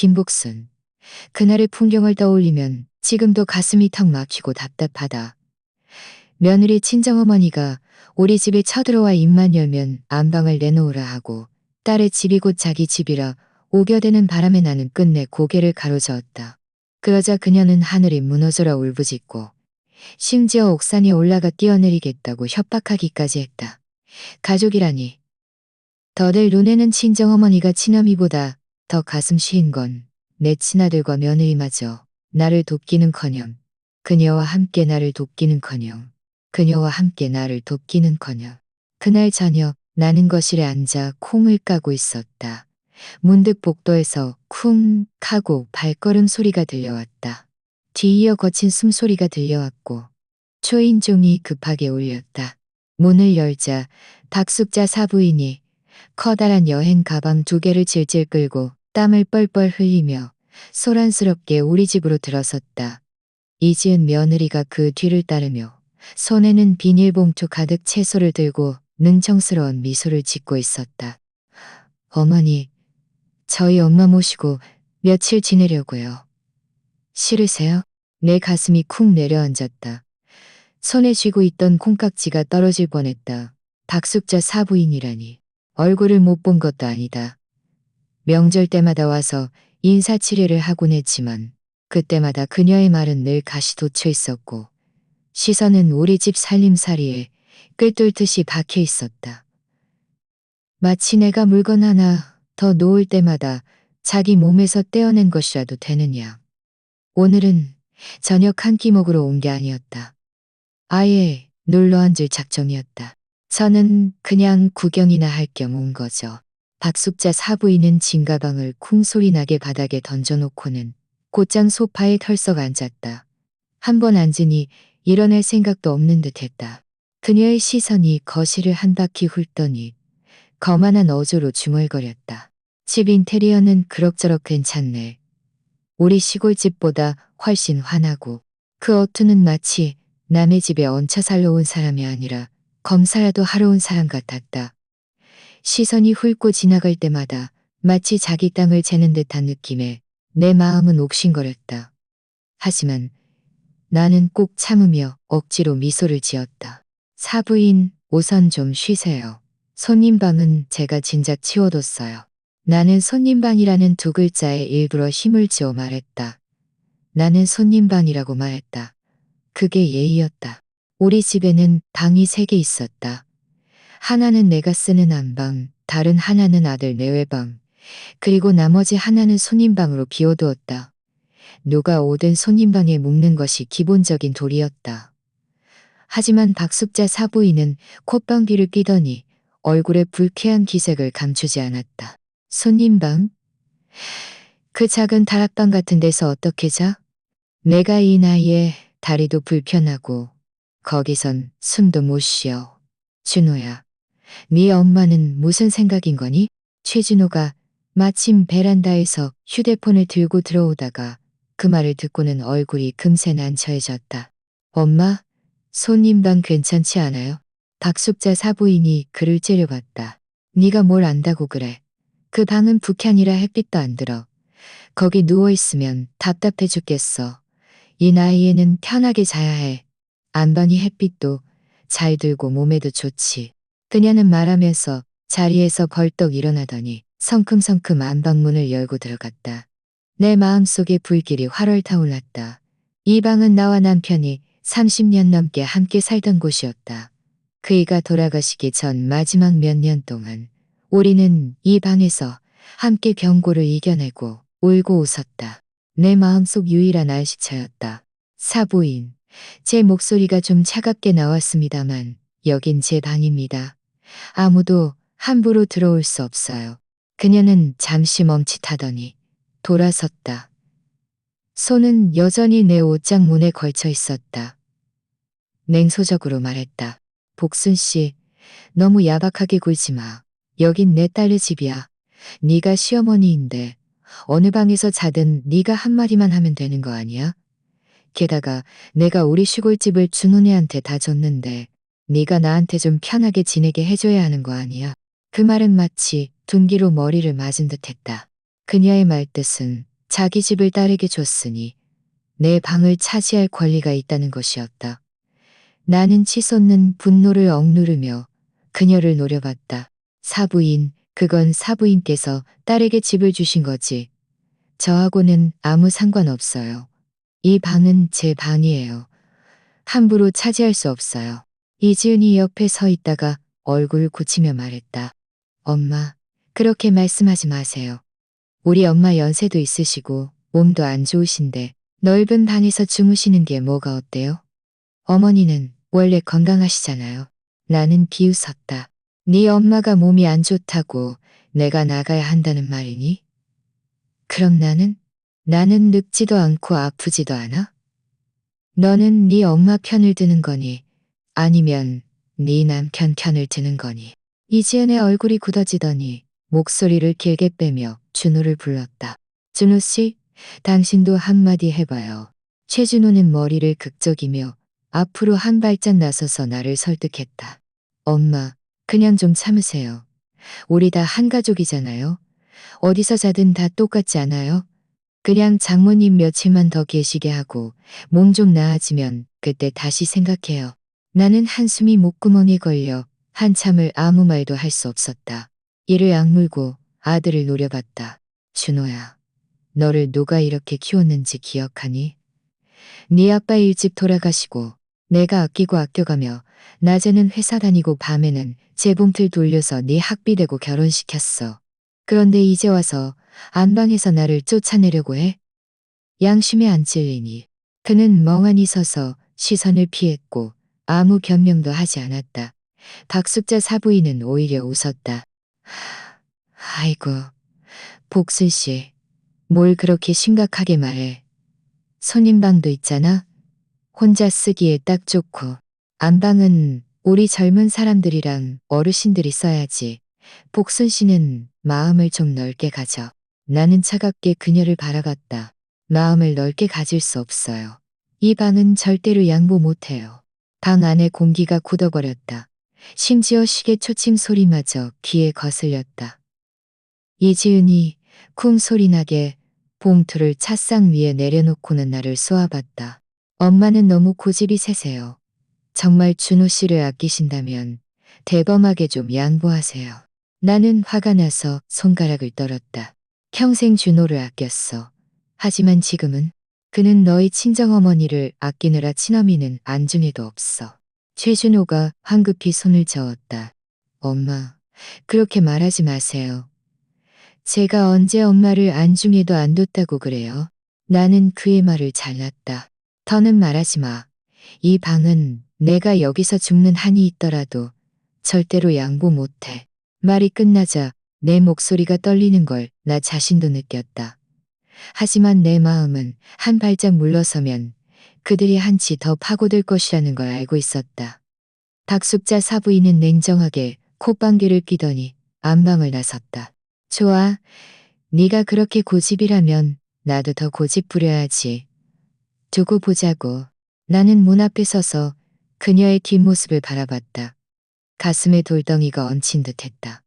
김복순. 그날의 풍경을 떠올리면 지금도 가슴이 턱 막히고 답답하다. 며느리 친정어머니가 우리 집에 쳐들어와 입만 열면 안방을 내놓으라 하고 딸의 집이 곧 자기 집이라 오겨대는 바람에 나는 끝내 고개를 가로저었다. 그러자 그녀는 하늘이 무너져라 울부짖고 심지어 옥산에 올라가 뛰어내리겠다고 협박하기까지 했다. 가족이라니. 더들 눈에는 친정어머니가 친어미보다 더 가슴 시인 건 내 친아들과 며느리마저 나를 돕기는커녕 그녀와 함께 나를 돕기는커녕 그녀와 함께 나를 돕기는커녕. 그날 저녁 나는 거실에 앉아 콩을 까고 있었다. 문득 복도에서 쿵 하고 발걸음 소리가 들려왔다. 뒤이어 거친 숨소리가 들려왔고 초인종이 급하게 울렸다. 문을 열자 박숙자 사부인이 커다란 여행 가방 2개를 질질 끌고 땀을 뻘뻘 흘리며 소란스럽게 우리 집으로 들어섰다. 이지은 며느리가 그 뒤를 따르며 손에는 비닐봉투 가득 채소를 들고 능청스러운 미소를 짓고 있었다. 어머니, 저희 엄마 모시고 며칠 지내려고요. 싫으세요? 내 가슴이 쿵 내려앉았다. 손에 쥐고 있던 콩깍지가 떨어질 뻔했다. 박숙자 사부인이라니. 얼굴을 못 본 것도 아니다. 명절 때마다 와서 인사치레를 하곤 했지만 그때마다 그녀의 말은 늘 가시 돋쳐 있었고 시선은 우리 집 살림살이에 꿰뚫듯이 박혀 있었다. 마치 내가 물건 하나 더 놓을 때마다 자기 몸에서 떼어낸 것이라도 되느냐. 오늘은 저녁 한 끼 먹으러 온 게 아니었다. 아예 눌러앉을 작정이었다. 저는 그냥 구경이나 할 겸 온 거죠. 박숙자 사부인은 진가방을 쿵소리나게 바닥에 던져놓고는 곧장 소파에 털썩 앉았다. 한 번 앉으니 일어날 생각도 없는 듯 했다. 그녀의 시선이 거실을 한 바퀴 훑더니 거만한 어조로 중얼거렸다. 집 인테리어는 그럭저럭 괜찮네. 우리 시골집보다 훨씬 환하고 그 어투는 마치 남의 집에 얹혀 살러 온 사람이 아니라 검사라도 하러 온 사람 같았다. 시선이 훑고 지나갈 때마다 마치 자기 땅을 재는 듯한 느낌에 내 마음은 옥신거렸다. 하지만 나는 꼭 참으며 억지로 미소를 지었다. 사부인, 우선 좀 쉬세요. 손님방은 제가 진작 치워뒀어요. 나는 손님방이라는 2글자에 일부러 힘을 지어 말했다. 나는 손님방이라고 말했다. 그게 예의였다. 우리 집에는 방이 3개 있었다. 하나는 내가 쓰는 안방, 다른 하나는 아들 내외방, 그리고 나머지 하나는 손님방으로 비워두었다. 누가 오든 손님방에 묵는 것이 기본적인 도리였다. 하지만 박숙자 사부인은 콧방귀를 뀌더니 얼굴에 불쾌한 기색을 감추지 않았다. 손님방? 그 작은 다락방 같은 데서 어떻게 자? 내가 이 나이에 다리도 불편하고 거기선 숨도 못 쉬어. 준호야, 네 엄마는 무슨 생각인 거니? 최준호가 마침 베란다에서 휴대폰을 들고 들어오다가 그 말을 듣고는 얼굴이 금세 난처해졌다. 엄마, 손님방 괜찮지 않아요? 박숙자 사부인이 그를 째려봤다. 네가 뭘 안다고 그래. 그 방은 북향이라 햇빛도 안 들어. 거기 누워있으면 답답해 죽겠어. 이 나이에는 편하게 자야 해. 안방이 햇빛도 잘 들고 몸에도 좋지. 그녀는 말하면서 자리에서 벌떡 일어나더니 성큼성큼 안방문을 열고 들어갔다. 내 마음속에 불길이 활활 타올랐다. 이 방은 나와 남편이 30년 넘게 함께 살던 곳이었다. 그이가 돌아가시기 전 마지막 몇 년 동안 우리는 이 방에서 함께 경고를 이겨내고 울고 웃었다. 내 마음속 유일한 알시차였다. 사부인, 제 목소리가 좀 차갑게 나왔습니다만 여긴 제 방입니다. 아무도 함부로 들어올 수 없어요. 그녀는 잠시 멈칫하더니 돌아섰다. 손은 여전히 내 옷장 문에 걸쳐 있었다. 냉소적으로 말했다. 복순 씨, 너무 야박하게 굴지 마. 여긴 내 딸의 집이야. 네가 시어머니인데 어느 방에서 자든 네가 한마디만 하면 되는 거 아니야? 게다가 내가 우리 시골집을 준호네한테 다 줬는데 네가 나한테 좀 편하게 지내게 해줘야 하는 거 아니야? 그 말은 마치 둔기로 머리를 맞은 듯했다. 그녀의 말뜻은 자기 집을 딸에게 줬으니 내 방을 차지할 권리가 있다는 것이었다. 나는 치솟는 분노를 억누르며 그녀를 노려봤다. 사부인, 그건 사부인께서 딸에게 집을 주신 거지. 저하고는 아무 상관없어요. 이 방은 제 방이에요. 함부로 차지할 수 없어요. 이지은이 옆에 서 있다가 얼굴 굳히며 말했다. 엄마, 그렇게 말씀하지 마세요. 우리 엄마 연세도 있으시고 몸도 안 좋으신데 넓은 방에서 주무시는 게 뭐가 어때요? 어머니는 원래 건강하시잖아요. 나는 비웃었다. 네 엄마가 몸이 안 좋다고 내가 나가야 한다는 말이니? 그럼 나는 늙지도 않고 아프지도 않아? 너는 네 엄마 편을 드는 거니? 아니면 네 남편 편을 드는 거니? 이지은의 얼굴이 굳어지더니 목소리를 길게 빼며 준호를 불렀다. 준호 씨, 당신도 한마디 해봐요. 최준호는 머리를 극적이며 앞으로 한 발짝 나서서 나를 설득했다. 엄마, 그냥 좀 참으세요. 우리 다 한 가족이잖아요. 어디서 자든 다 똑같지 않아요? 그냥 장모님 며칠만 더 계시게 하고 몸 좀 나아지면 그때 다시 생각해요. 나는 한숨이 목구멍에 걸려 한참을 아무 말도 할 수 없었다. 이를 악물고 아들을 노려봤다. 준호야, 너를 누가 이렇게 키웠는지 기억하니? 네 아빠 일찍 돌아가시고 내가 아끼고 아껴가며 낮에는 회사 다니고 밤에는 재봉틀 돌려서 네 학비 대고 결혼시켰어. 그런데 이제 와서 안방에서 나를 쫓아내려고 해? 양심에 안 찔리니. 그는 멍하니 서서 시선을 피했고 아무 변명도 하지 않았다. 박숙자 사부인은 오히려 웃었다. 아이고, 복순 씨, 뭘 그렇게 심각하게 말해. 손님방도 있잖아. 혼자 쓰기에 딱 좋고. 안방은 우리 젊은 사람들이랑 어르신들이 써야지. 복순 씨는 마음을 좀 넓게 가져. 나는 차갑게 그녀를 바라봤다. 마음을 넓게 가질 수 없어요. 이 방은 절대로 양보 못해요. 방 안의 공기가 굳어버렸다. 심지어 시계 초침 소리마저 귀에 거슬렸다. 이지은이 쿵 소리나게 봉투를 찻상 위에 내려놓고는 나를 쏘아봤다. 엄마는 너무 고집이 세세요. 정말 준호 씨를 아끼신다면 대범하게 좀 양보하세요. 나는 화가 나서 손가락을 떨었다. 평생 준호를 아꼈어. 하지만 지금은 그는 너희 친정어머니를 아끼느라 친어미는 안중에도 없어. 최준호가 황급히 손을 저었다. 엄마, 그렇게 말하지 마세요. 제가 언제 엄마를 안중에도 안 뒀다고 그래요? 나는 그의 말을 잘랐다. 더는 말하지 마. 이 방은 내가 여기서 죽는 한이 있더라도 절대로 양보 못해. 말이 끝나자 내 목소리가 떨리는 걸 나 자신도 느꼈다. 하지만 내 마음은 한 발짝 물러서면 그들이 한치 더 파고들 것이라는 걸 알고 있었다. 박숙자 사부인은 냉정하게 콧방귀를 뀌더니 안방을 나섰다. 좋아, 네가 그렇게 고집이라면 나도 더 고집 부려야지. 두고 보자고. 나는 문 앞에 서서 그녀의 뒷모습을 바라봤다. 가슴에 돌덩이가 얹힌 듯했다.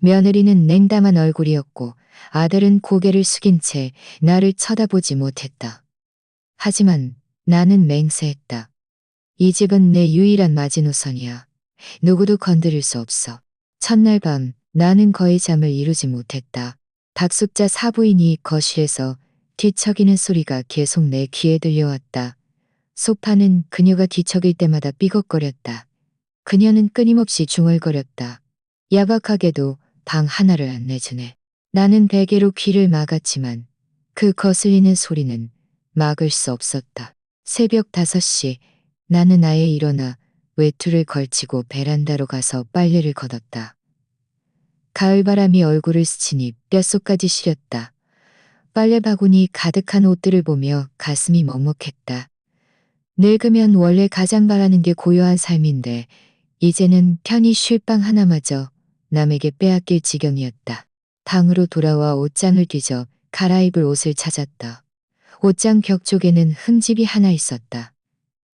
며느리는 냉담한 얼굴이었고 아들은 고개를 숙인 채 나를 쳐다보지 못했다. 하지만 나는 맹세했다. 이 집은 내 유일한 마지노선이야. 누구도 건드릴 수 없어. 첫날 밤 나는 거의 잠을 이루지 못했다. 박숙자 사부인이 거실에서 뒤척이는 소리가 계속 내 귀에 들려왔다. 소파는 그녀가 뒤척일 때마다 삐걱거렸다. 그녀는 끊임없이 중얼거렸다. 야박하게도 방 하나를 안 내주네. 나는 베개로 귀를 막았지만 그 거슬리는 소리는 막을 수 없었다. 새벽 5시 나는 아예 일어나 외투를 걸치고 베란다로 가서 빨래를 걷었다. 가을바람이 얼굴을 스치니 뼛속까지 시렸다. 빨래 바구니 가득한 옷들을 보며 가슴이 먹먹했다. 늙으면 원래 가장 바라는 게 고요한 삶인데 이제는 편히 쉴 방 하나마저 남에게 빼앗길 지경이었다. 방으로 돌아와 옷장을 뒤져 갈아입을 옷을 찾았다. 옷장 벽 쪽에는 흠집이 하나 있었다.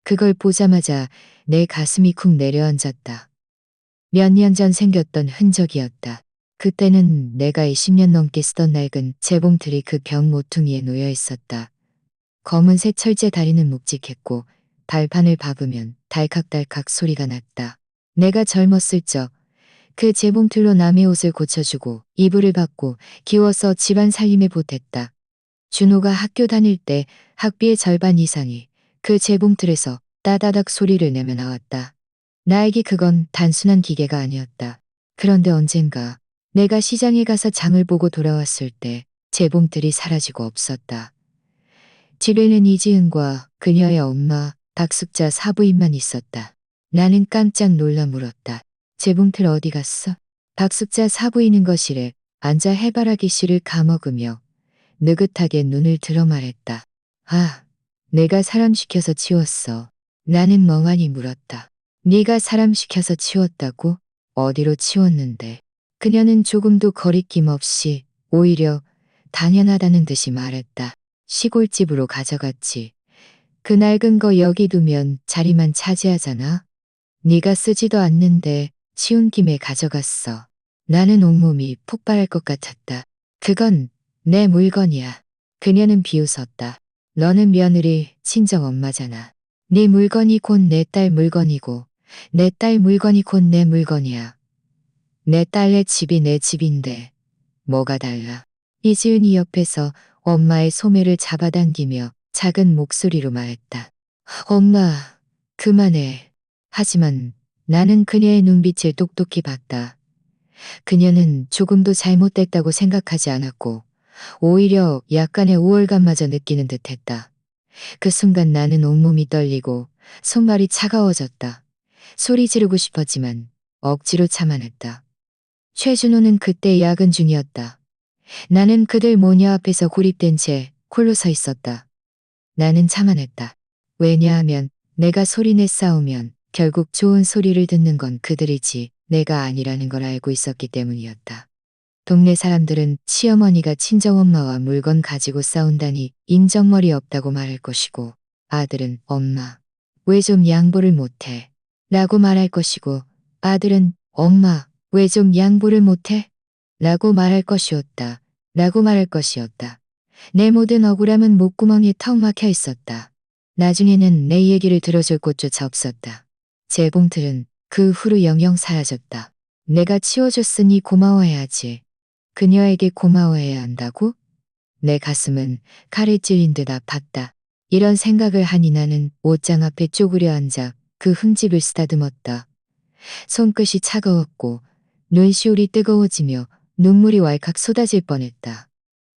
그걸 보자마자 내 가슴이 쿵 내려앉았다. 몇 년 전 생겼던 흔적이었다. 그때는 내가 20년 넘게 쓰던 낡은 재봉틀이 그 벽 모퉁이에 놓여 있었다. 검은색 철제 다리는 묵직했고 발판을 밟으면 달칵달칵 소리가 났다. 내가 젊었을 적 그 재봉틀로 남의 옷을 고쳐주고 이불을 받고 기워서 집안 살림에 보탰다. 준호가 학교 다닐 때 학비의 절반 이상이 그 재봉틀에서 따다닥 소리를 내며 나왔다. 나에게 그건 단순한 기계가 아니었다. 그런데 언젠가 내가 시장에 가서 장을 보고 돌아왔을 때 재봉틀이 사라지고 없었다. 집에는 이지은과 그녀의 엄마 박숙자 사부인만 있었다. 나는 깜짝 놀라 물었다. 재봉틀 어디 갔어? 박숙자 사부인은 거실에 앉아 해바라기 씨를 까먹으며 느긋하게 눈을 들어 말했다. 아, 내가 사람 시켜서 치웠어. 나는 멍하니 물었다. 네가 사람 시켜서 치웠다고? 어디로 치웠는데? 그녀는 조금도 거리낌 없이 오히려 당연하다는 듯이 말했다. 시골집으로 가져갔지. 그 낡은 거 여기 두면 자리만 차지하잖아. 네가 쓰지도 않는데 치운 김에 가져갔어. 나는 온몸이 폭발할 것 같았다. 그건 내 물건이야. 그녀는 비웃었다. 너는 며느리 친정 엄마잖아. 네 물건이 곧 내 딸 물건이고 내 딸 물건이 곧 내 물건이야. 내 딸의 집이 내 집인데 뭐가 달라. 이지은이 옆에서 엄마의 소매를 잡아당기며 작은 목소리로 말했다. 엄마, 그만해. 하지만 나는 그녀의 눈빛을 똑똑히 봤다. 그녀는 조금도 잘못됐다고 생각하지 않았고 오히려 약간의 우월감마저 느끼는 듯했다. 그 순간 나는 온몸이 떨리고 손발이 차가워졌다. 소리 지르고 싶었지만 억지로 참아냈다. 최준호는 그때 야근 중이었다. 나는 그들 모녀 앞에서 고립된 채 홀로 서 있었다. 나는 참아냈다. 왜냐하면 내가 소리내 싸우면 결국 좋은 소리를 듣는 건 그들이지 내가 아니라는 걸 알고 있었기 때문이었다. 동네 사람들은 시어머니가 친정엄마와 물건 가지고 싸운다니 인정머리 없다고 말할 것이고 아들은 엄마, 왜 좀 양보를 못해? 라고 말할 것이고 아들은 엄마, 왜 좀 양보를 못해? 라고 말할 것이었다. 라고 말할 것이었다. 내 모든 억울함은 목구멍에 턱 막혀 있었다. 나중에는 내 얘기를 들어줄 곳조차 없었다. 재봉틀은 그 후로 영영 사라졌다. 내가 치워줬으니 고마워해야지. 그녀에게 고마워해야 한다고? 내 가슴은 칼에 찔린 듯 아팠다. 이런 생각을 하니 나는 옷장 앞에 쪼그려 앉아 그 흠집을 쓰다듬었다. 손끝이 차가웠고 눈시울이 뜨거워지며 눈물이 왈칵 쏟아질 뻔했다.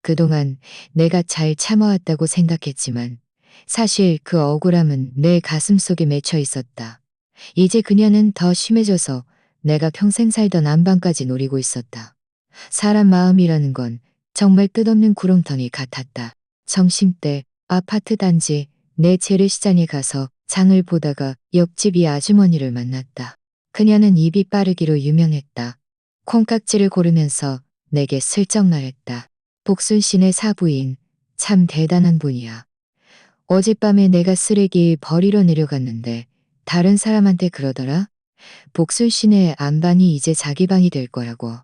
그동안 내가 잘 참아왔다고 생각했지만 사실 그 억울함은 내 가슴속에 맺혀 있었다. 이제 그녀는 더 심해져서 내가 평생 살던 안방까지 노리고 있었다. 사람 마음이라는 건 정말 끝없는 구렁텅이 같았다. 점심때 아파트 단지 내 재래시장에 가서 장을 보다가 옆집 이 아주머니를 만났다. 그녀는 입이 빠르기로 유명했다. 콩깍지를 고르면서 내게 슬쩍 말했다. 복순씨네 사부인, 참 대단한 분이야. 어젯밤에 내가 쓰레기 버리러 내려갔는데 다른 사람한테 그러더라. 복순씨네 안방이 이제 자기 방이 될 거라고.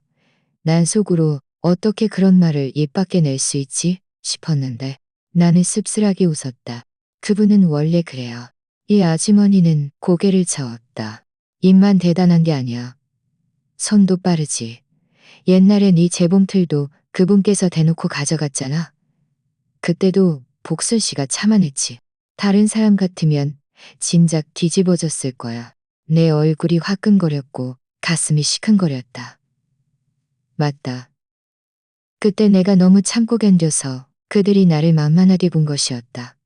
난 속으로 어떻게 그런 말을 입 밖에 낼 수 있지 싶었는데 나는 씁쓸하게 웃었다. 그분은 원래 그래요. 이 아주머니는 고개를 저었다. 입만 대단한 게 아니야. 손도 빠르지. 옛날에 네 재봉틀도 그분께서 대놓고 가져갔잖아. 그때도 복순 씨가 참아냈지. 다른 사람 같으면 진작 뒤집어졌을 거야. 내 얼굴이 화끈거렸고 가슴이 시큰거렸다. 맞다. 그때 내가 너무 참고 견뎌서 그들이 나를 만만하게 본 것이었다.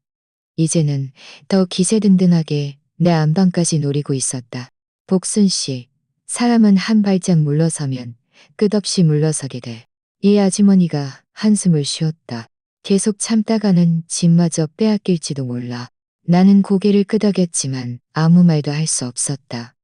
이제는 더 기세등등하게 내 안방까지 노리고 있었다. 복순 씨, 사람은 한 발짝 물러서면 끝없이 물러서게 돼. 이 아주머니가 한숨을 쉬었다. 계속 참다가는 집마저 빼앗길지도 몰라. 나는 고개를 끄덕였지만 아무 말도 할 수 없었다.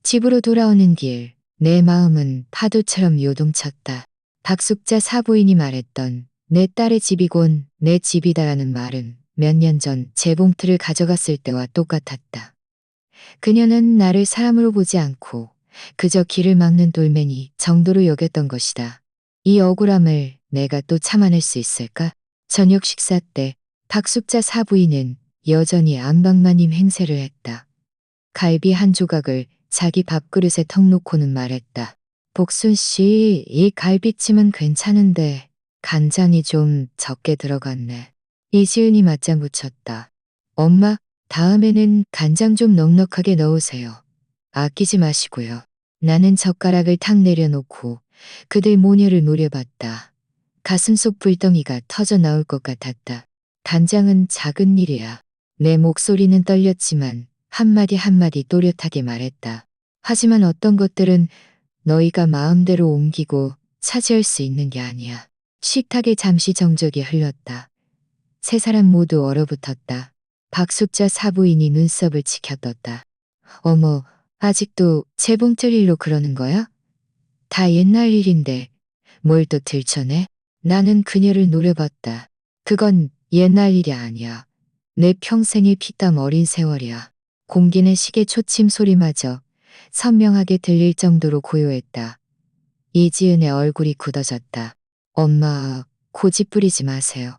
집으로 돌아오는 길, 내 마음은 파도처럼 요동쳤다. 박숙자 사부인이 말했던 내 딸의 집이곤 내 집이다라는 말은 몇 년 전 재봉틀을 가져갔을 때와 똑같았다. 그녀는 나를 사람으로 보지 않고 그저 길을 막는 돌멩이 정도로 여겼던 것이다. 이 억울함을 내가 또 참아낼 수 있을까? 저녁 식사 때 박숙자 사부인은 여전히 안방마님 행세를 했다. 갈비 한 조각을 자기 밥그릇에 턱 놓고는 말했다. 복순 씨, 이 갈비찜은 괜찮은데 간장이 좀 적게 들어갔네. 이지은이 맞장 붙였다. 엄마, 다음에는 간장 좀 넉넉하게 넣으세요. 아끼지 마시고요. 나는 젓가락을 탁 내려놓고 그들 모녀를 노려봤다. 가슴속 불덩이가 터져 나올 것 같았다. 간장은 작은 일이야. 내 목소리는 떨렸지만 한마디 한마디 또렷하게 말했다. 하지만 어떤 것들은 너희가 마음대로 옮기고 차지할 수 있는 게 아니야. 식탁에 잠시 정적이 흘렀다. 세 사람 모두 얼어붙었다. 박숙자 사부인이 눈썹을 치켜떴다. 어머, 아직도 재봉틀 일로 그러는 거야? 다 옛날 일인데 뭘 또 들춰내? 나는 그녀를 노려봤다. 그건 옛날 일이 아니야. 내 평생의 피땀 어린 세월이야. 공기는 시계 초침 소리마저 선명하게 들릴 정도로 고요했다. 이지은의 얼굴이 굳어졌다. 엄마, 고집 부리지 마세요.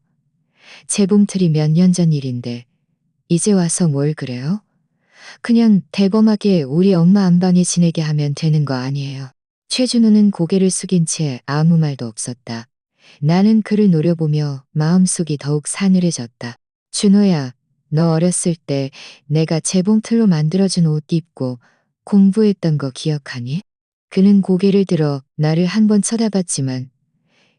재봉틀이 몇 년 전 일인데 이제 와서 뭘 그래요? 그냥 대범하게 우리 엄마 안방에 지내게 하면 되는 거 아니에요. 최준호는 고개를 숙인 채 아무 말도 없었다. 나는 그를 노려보며 마음속이 더욱 사늘해졌다. 준호야, 너 어렸을 때 내가 재봉틀로 만들어준 옷 입고 공부했던 거 기억하니? 그는 고개를 들어 나를 한 번 쳐다봤지만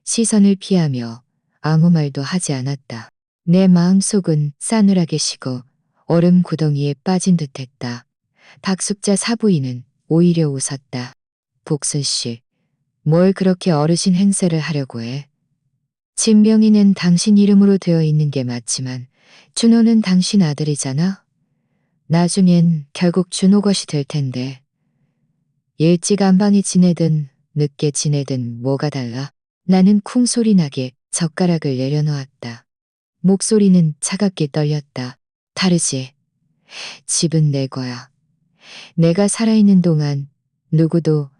시선을 피하며 아무 말도 하지 않았다. 내 마음속은 싸늘하게 식어 얼음 구덩이에 빠진 듯했다. 박숙자 사부인은 오히려 웃었다. 복순 씨, 뭘 그렇게 어르신 행세를 하려고 해? 진명이는 당신 이름으로 되어 있는 게 맞지만 준호는 당신 아들이잖아. 나중엔 결국 준호 것이 될 텐데. 일찍 안방에 지내든 늦게 지내든 뭐가 달라? 나는 쿵 소리 나게 젓가락을 내려놓았다. 목소리는 차갑게 떨렸다. 다르지. 집은 내 거야. 내가 살아있는 동안 누구도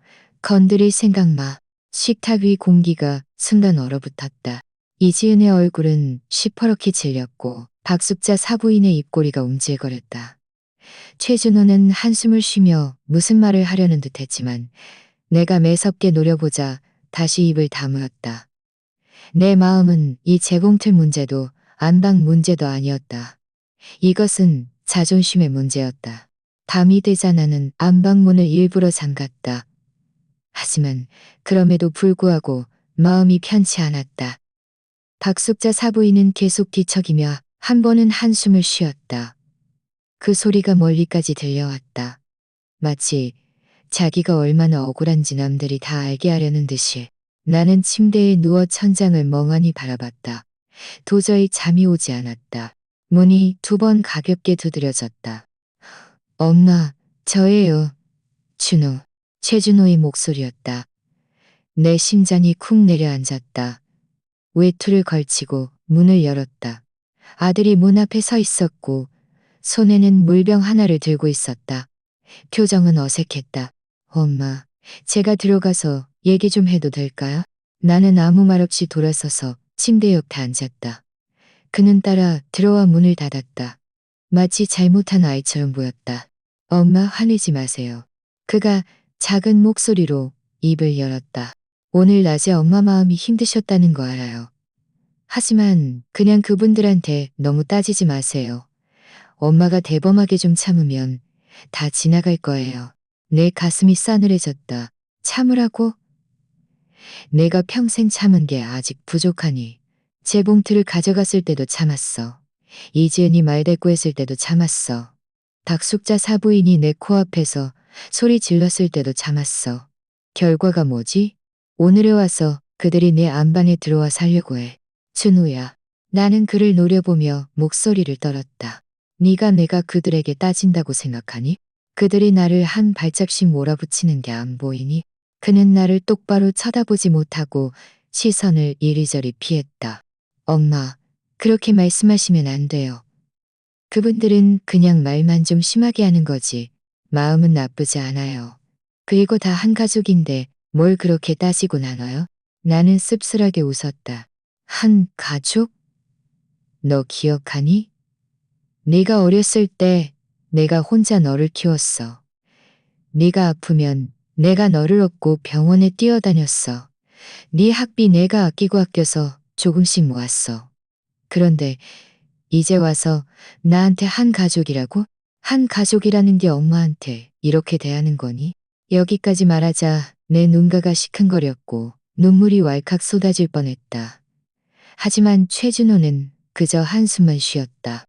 건드릴 생각 마. 식탁 위 공기가 순간 얼어붙었다. 이지은의 얼굴은 시퍼렇게 질렸고 박숙자 사부인의 입꼬리가 움찔거렸다. 최준호는 한숨을 쉬며 무슨 말을 하려는 듯했지만 내가 매섭게 노려보자 다시 입을 다물었다. 내 마음은 이 재봉틀 문제도 안방 문제도 아니었다. 이것은 자존심의 문제였다. 밤이 되자 나는 안방문을 일부러 잠갔다. 하지만 그럼에도 불구하고 마음이 편치 않았다. 박숙자 사부인은 계속 뒤척이며 한 번은 한숨을 쉬었다. 그 소리가 멀리까지 들려왔다. 마치 자기가 얼마나 억울한지 남들이 다 알게 하려는 듯이. 나는 침대에 누워 천장을 멍하니 바라봤다. 도저히 잠이 오지 않았다. 문이 두 번 가볍게 두드려졌다. 엄마, 저예요. 준호. 최준호의 목소리였다. 내 심장이 쿵 내려앉았다. 외투를 걸치고 문을 열었다. 아들이 문 앞에 서 있었고 손에는 물병 하나를 들고 있었다. 표정은 어색했다. 엄마, 제가 들어가서 얘기 좀 해도 될까요? 나는 아무 말 없이 돌아서서 침대 옆에 앉았다. 그는 따라 들어와 문을 닫았다. 마치 잘못한 아이처럼 보였다. 엄마, 화내지 마세요. 그가 작은 목소리로 입을 열었다. 오늘 낮에 엄마 마음이 힘드셨다는 거 알아요. 하지만 그냥 그분들한테 너무 따지지 마세요. 엄마가 대범하게 좀 참으면 다 지나갈 거예요. 내 가슴이 싸늘해졌다. 참으라고? 내가 평생 참은 게 아직 부족하니. 재봉틀을 가져갔을 때도 참았어. 이지은이 말대꾸했을 때도 참았어. 박숙자 사부인이 내 코앞에서 소리 질렀을 때도 참았어. 결과가 뭐지? 오늘에 와서 그들이 내 안방에 들어와 살려고 해. 준우야. 나는 그를 노려보며 목소리를 떨었다. 네가 내가 그들에게 따진다고 생각하니? 그들이 나를 한 발짝씩 몰아붙이는 게 안 보이니? 그는 나를 똑바로 쳐다보지 못하고 시선을 이리저리 피했다. 엄마, 그렇게 말씀하시면 안 돼요. 그분들은 그냥 말만 좀 심하게 하는 거지. 마음은 나쁘지 않아요. 그리고 다 한 가족인데 뭘 그렇게 따지고 나눠요? 나는 씁쓸하게 웃었다. 한 가족? 너 기억하니? 네가 어렸을 때 내가 혼자 너를 키웠어. 네가 아프면 내가 너를 업고 병원에 뛰어다녔어. 네 학비 내가 아끼고 아껴서 조금씩 모았어. 그런데 이제 와서 나한테 한 가족이라고? 한 가족이라는 게 엄마한테 이렇게 대하는 거니? 여기까지 말하자 내 눈가가 시큰거렸고 눈물이 왈칵 쏟아질 뻔했다. 하지만 최준호는 그저 한숨만 쉬었다.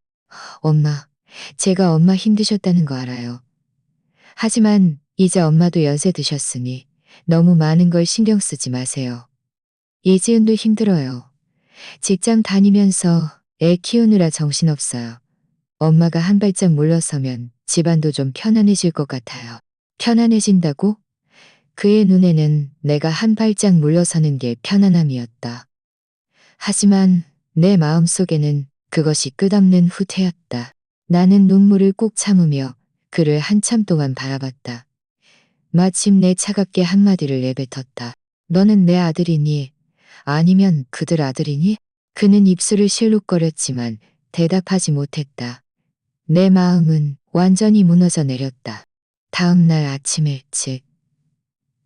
엄마, 제가 엄마 힘드셨다는 거 알아요. 하지만 이제 엄마도 연세 드셨으니 너무 많은 걸 신경 쓰지 마세요. 예지은도 힘들어요. 직장 다니면서 애 키우느라 정신없어요. 엄마가 한 발짝 물러서면 집안도 좀 편안해질 것 같아요. 편안해진다고? 그의 눈에는 내가 한 발짝 물러서는 게 편안함이었다. 하지만 내 마음속에는 그것이 끝없는 후퇴였다. 나는 눈물을 꾹 참으며 그를 한참 동안 바라봤다. 마침내 차갑게 한마디를 내뱉었다. 너는 내 아들이니? 아니면 그들 아들이니? 그는 입술을 실룩거렸지만 대답하지 못했다. 내 마음은 완전히 무너져 내렸다. 다음 날 아침 일찍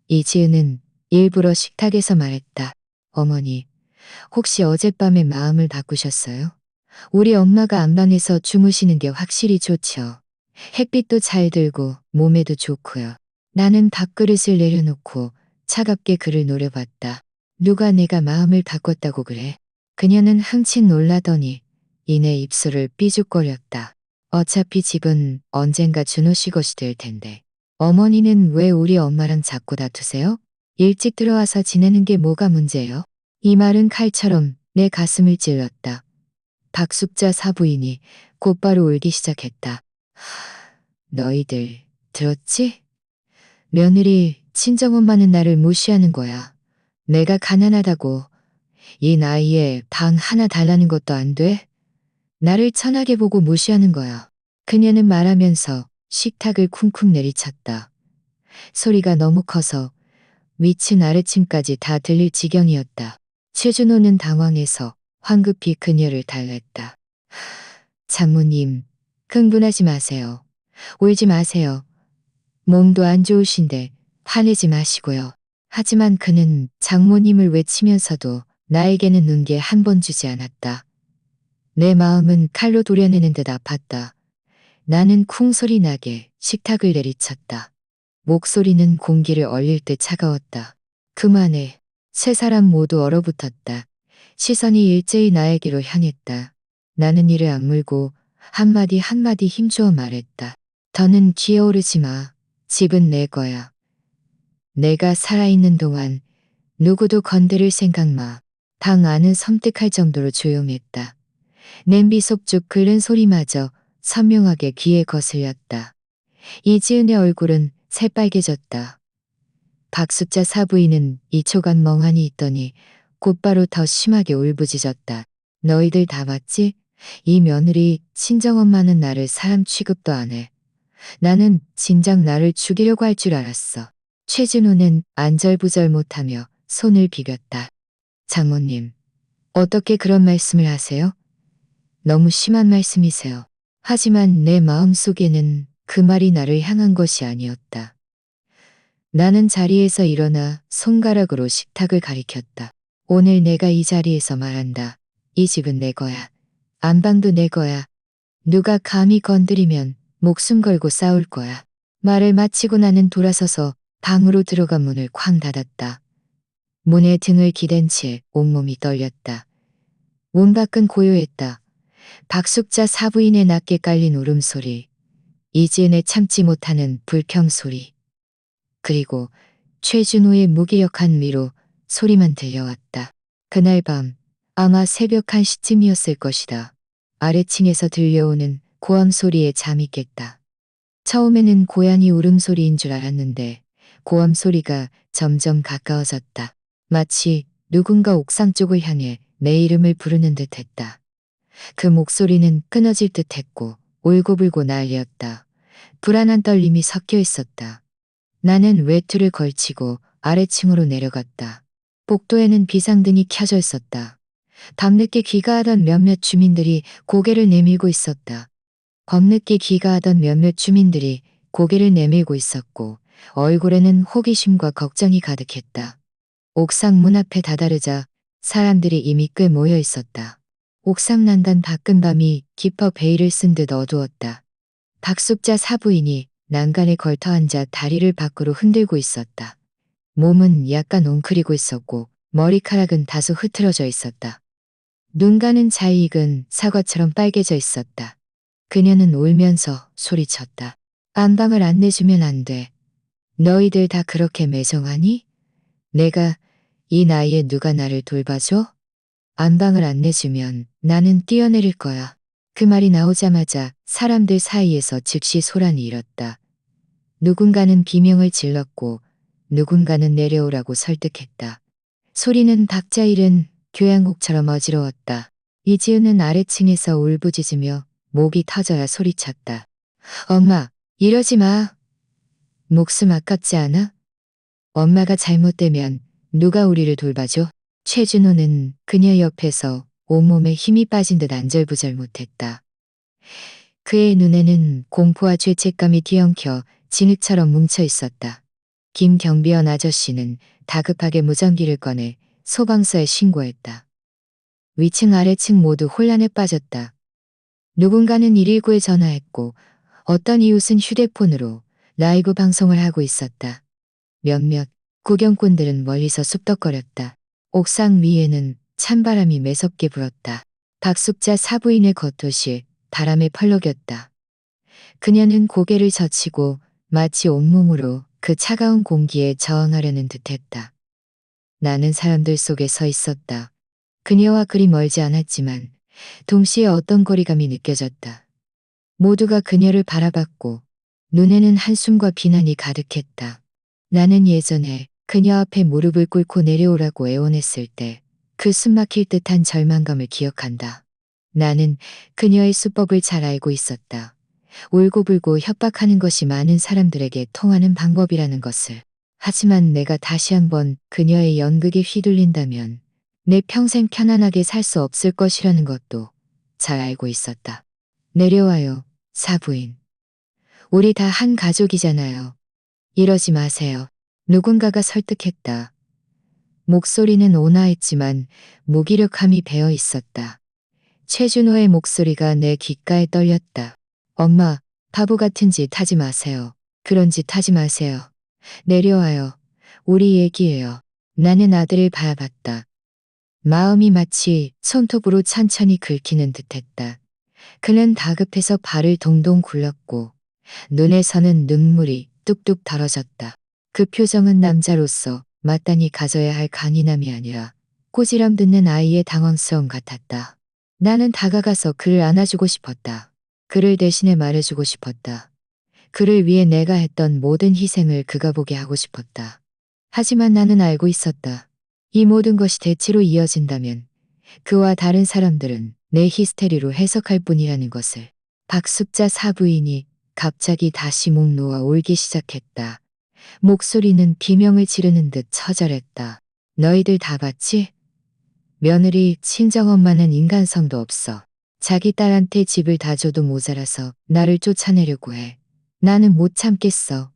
이지은은 일부러 식탁에서 말했다. 어머니, 혹시 어젯밤에 마음을 바꾸셨어요? 우리 엄마가 안방에서 주무시는 게 확실히 좋죠. 햇빛도 잘 들고 몸에도 좋고요. 나는 밥그릇을 내려놓고 차갑게 그를 노려봤다. 누가 내가 마음을 바꿨다고 그래? 그녀는 한층 놀라더니 이내 입술을 삐죽거렸다. 어차피 집은 언젠가 준호 씨 것이 될 텐데. 어머니는 왜 우리 엄마랑 자꾸 다투세요? 일찍 들어와서 지내는 게 뭐가 문제예요? 이 말은 칼처럼 내 가슴을 찔렀다. 박숙자 사부인이 곧바로 울기 시작했다. 너희들 들었지? 며느리 친정엄마는 나를 무시하는 거야. 내가 가난하다고 이 나이에 방 하나 달라는 것도 안 돼? 나를 천하게 보고 무시하는 거야. 그녀는 말하면서 식탁을 쿵쿵 내리쳤다. 소리가 너무 커서 위층 아래층까지 다 들릴 지경이었다. 최준호는 당황해서 황급히 그녀를 달랬다. 장모님, 흥분하지 마세요. 울지 마세요. 몸도 안 좋으신데 화내지 마시고요. 하지만 그는 장모님을 외치면서도 나에게는 눈게 한 번 주지 않았다. 내 마음은 칼로 도려내는 듯 아팠다. 나는 쿵 소리 나게 식탁을 내리쳤다. 목소리는 공기를 얼릴 듯 차가웠다. 그만해. 세 사람 모두 얼어붙었다. 시선이 일제히 나에게로 향했다. 나는 이를 악물고 한마디 한마디 힘주어 말했다. 더는 기어오르지 마. 집은 내 거야. 내가 살아있는 동안 누구도 건드릴 생각 마. 방 안은 섬뜩할 정도로 조용했다. 냄비 속 쭉 끓는 소리마저 선명하게 귀에 거슬렸다. 이지은의 얼굴은 새빨개졌다. 박숙자 사부인은 2초간 멍하니 있더니 곧바로 더 심하게 울부짖었다. 너희들 다 봤지? 이 며느리 친정엄마는 나를 사람 취급도 안 해. 나는 진작 나를 죽이려고 할 줄 알았어. 최진호는 안절부절 못하며 손을 비볐다. 장모님, 어떻게 그런 말씀을 하세요? 너무 심한 말씀이세요. 하지만 내 마음속에는 그 말이 나를 향한 것이 아니었다. 나는 자리에서 일어나 손가락으로 식탁을 가리켰다. 오늘 내가 이 자리에서 말한다. 이 집은 내 거야. 안방도 내 거야. 누가 감히 건드리면 목숨 걸고 싸울 거야. 말을 마치고 나는 돌아서서 방으로 들어가 문을 쾅 닫았다. 문에 등을 기댄 채 온몸이 떨렸다. 문 밖은 고요했다. 박숙자 사부인의 낮게 깔린 울음소리, 이지은의 참지 못하는 불평소리, 그리고 최준호의 무기력한 위로 소리만 들려왔다. 그날 밤 아마 새벽 1시쯤이었을 것이다. 아래층에서 들려오는 고함 소리에 잠이 깼다. 처음에는 고양이 울음소리인 줄 알았는데 고함 소리가 점점 가까워졌다. 마치 누군가 옥상 쪽을 향해 내 이름을 부르는 듯 했다. 그 목소리는 끊어질 듯 했고 울고불고 난리였다. 불안한 떨림이 섞여 있었다. 나는 외투를 걸치고 아래층으로 내려갔다. 복도에는 비상등이 켜져 있었다. 밤늦게 귀가하던 몇몇 주민들이 고개를 내밀고 있었다. 밤늦게 귀가하던 몇몇 주민들이 고개를 내밀고 있었고 얼굴에는 호기심과 걱정이 가득했다. 옥상 문 앞에 다다르자 사람들이 이미 꽤 모여 있었다. 옥상 난간 밖은 밤이 깊어 베일을 쓴 듯 어두웠다. 박숙자 사부인이 난간에 걸터 앉아 다리를 밖으로 흔들고 있었다. 몸은 약간 웅크리고 있었고 머리카락은 다소 흐트러져 있었다. 눈 가는 자익은 사과처럼 빨개져 있었다. 그녀는 울면서 소리쳤다. 안방을 안 내주면 안 돼. 너희들 다 그렇게 매정하니? 내가 이 나이에 누가 나를 돌봐줘? 안방을 안 내주면 나는 뛰어내릴 거야. 그 말이 나오자마자 사람들 사이에서 즉시 소란이 일었다. 누군가는 비명을 질렀고 누군가는 내려오라고 설득했다. 소리는 박자 잃은 교향곡처럼 어지러웠다. 이지은은 아래층에서 울부짖으며 목이 터져야 소리쳤다. 엄마, 이러지 마. 목숨 아깝지 않아? 엄마가 잘못되면 누가 우리를 돌봐줘? 최준호는 그녀 옆에서 온몸에 힘이 빠진 듯 안절부절 못했다. 그의 눈에는 공포와 죄책감이 뒤엉켜 진흙처럼 뭉쳐 있었다. 김경비원 아저씨는 다급하게 무전기를 꺼내 소방서에 신고했다. 위층 아래층 모두 혼란에 빠졌다. 누군가는 119에 전화했고 어떤 이웃은 휴대폰으로 라이브 방송을 하고 있었다. 몇몇 구경꾼들은 멀리서 쑥덕거렸다. 옥상 위에는 찬바람이 매섭게 불었다. 박숙자 사부인의 겉옷이 바람에 펄럭였다. 그녀는 고개를 젖히고 마치 온몸으로 그 차가운 공기에 저항하려는 듯했다. 나는 사람들 속에 서 있었다. 그녀와 그리 멀지 않았지만 동시에 어떤 거리감이 느껴졌다. 모두가 그녀를 바라봤고 눈에는 한숨과 비난이 가득했다. 나는 예전에 그녀 앞에 무릎을 꿇고 내려오라고 애원했을 때 그 숨막힐 듯한 절망감을 기억한다. 나는 그녀의 수법을 잘 알고 있었다. 울고불고 협박하는 것이 많은 사람들에게 통하는 방법이라는 것을. 하지만 내가 다시 한번 그녀의 연극에 휘둘린다면 내 평생 편안하게 살 수 없을 것이라는 것도 잘 알고 있었다. 내려와요, 사부인. 우리 다 한 가족이잖아요. 이러지 마세요. 누군가가 설득했다. 목소리는 온화했지만 무기력함이 배어 있었다. 최준호의 목소리가 내 귓가에 떨렸다. 엄마, 바보 같은 짓 하지 마세요. 그런 짓 하지 마세요. 내려와요. 우리 얘기예요. 나는 아들을 바라봤다. 마음이 마치 손톱으로 천천히 긁히는 듯했다. 그는 다급해서 발을 동동 굴렀고 눈에서는 눈물이 뚝뚝 떨어졌다. 그 표정은 남자로서 마땅히 가져야 할 강인함이 아니라 꼬지람 듣는 아이의 당황스러움 같았다. 나는 다가가서 그를 안아주고 싶었다. 그를 대신해 말해주고 싶었다. 그를 위해 내가 했던 모든 희생을 그가 보게 하고 싶었다. 하지만 나는 알고 있었다. 이 모든 것이 대치로 이어진다면 그와 다른 사람들은 내 히스테리로 해석할 뿐이라는 것을. 박숙자 사부인이 갑자기 다시 목 놓아 울기 시작했다. 목소리는 비명을 지르는 듯 처절했다. 너희들 다 봤지? 며느리 친정엄마는 인간성도 없어. 자기 딸한테 집을 다 줘도 모자라서 나를 쫓아내려고 해. 나는 못 참겠어.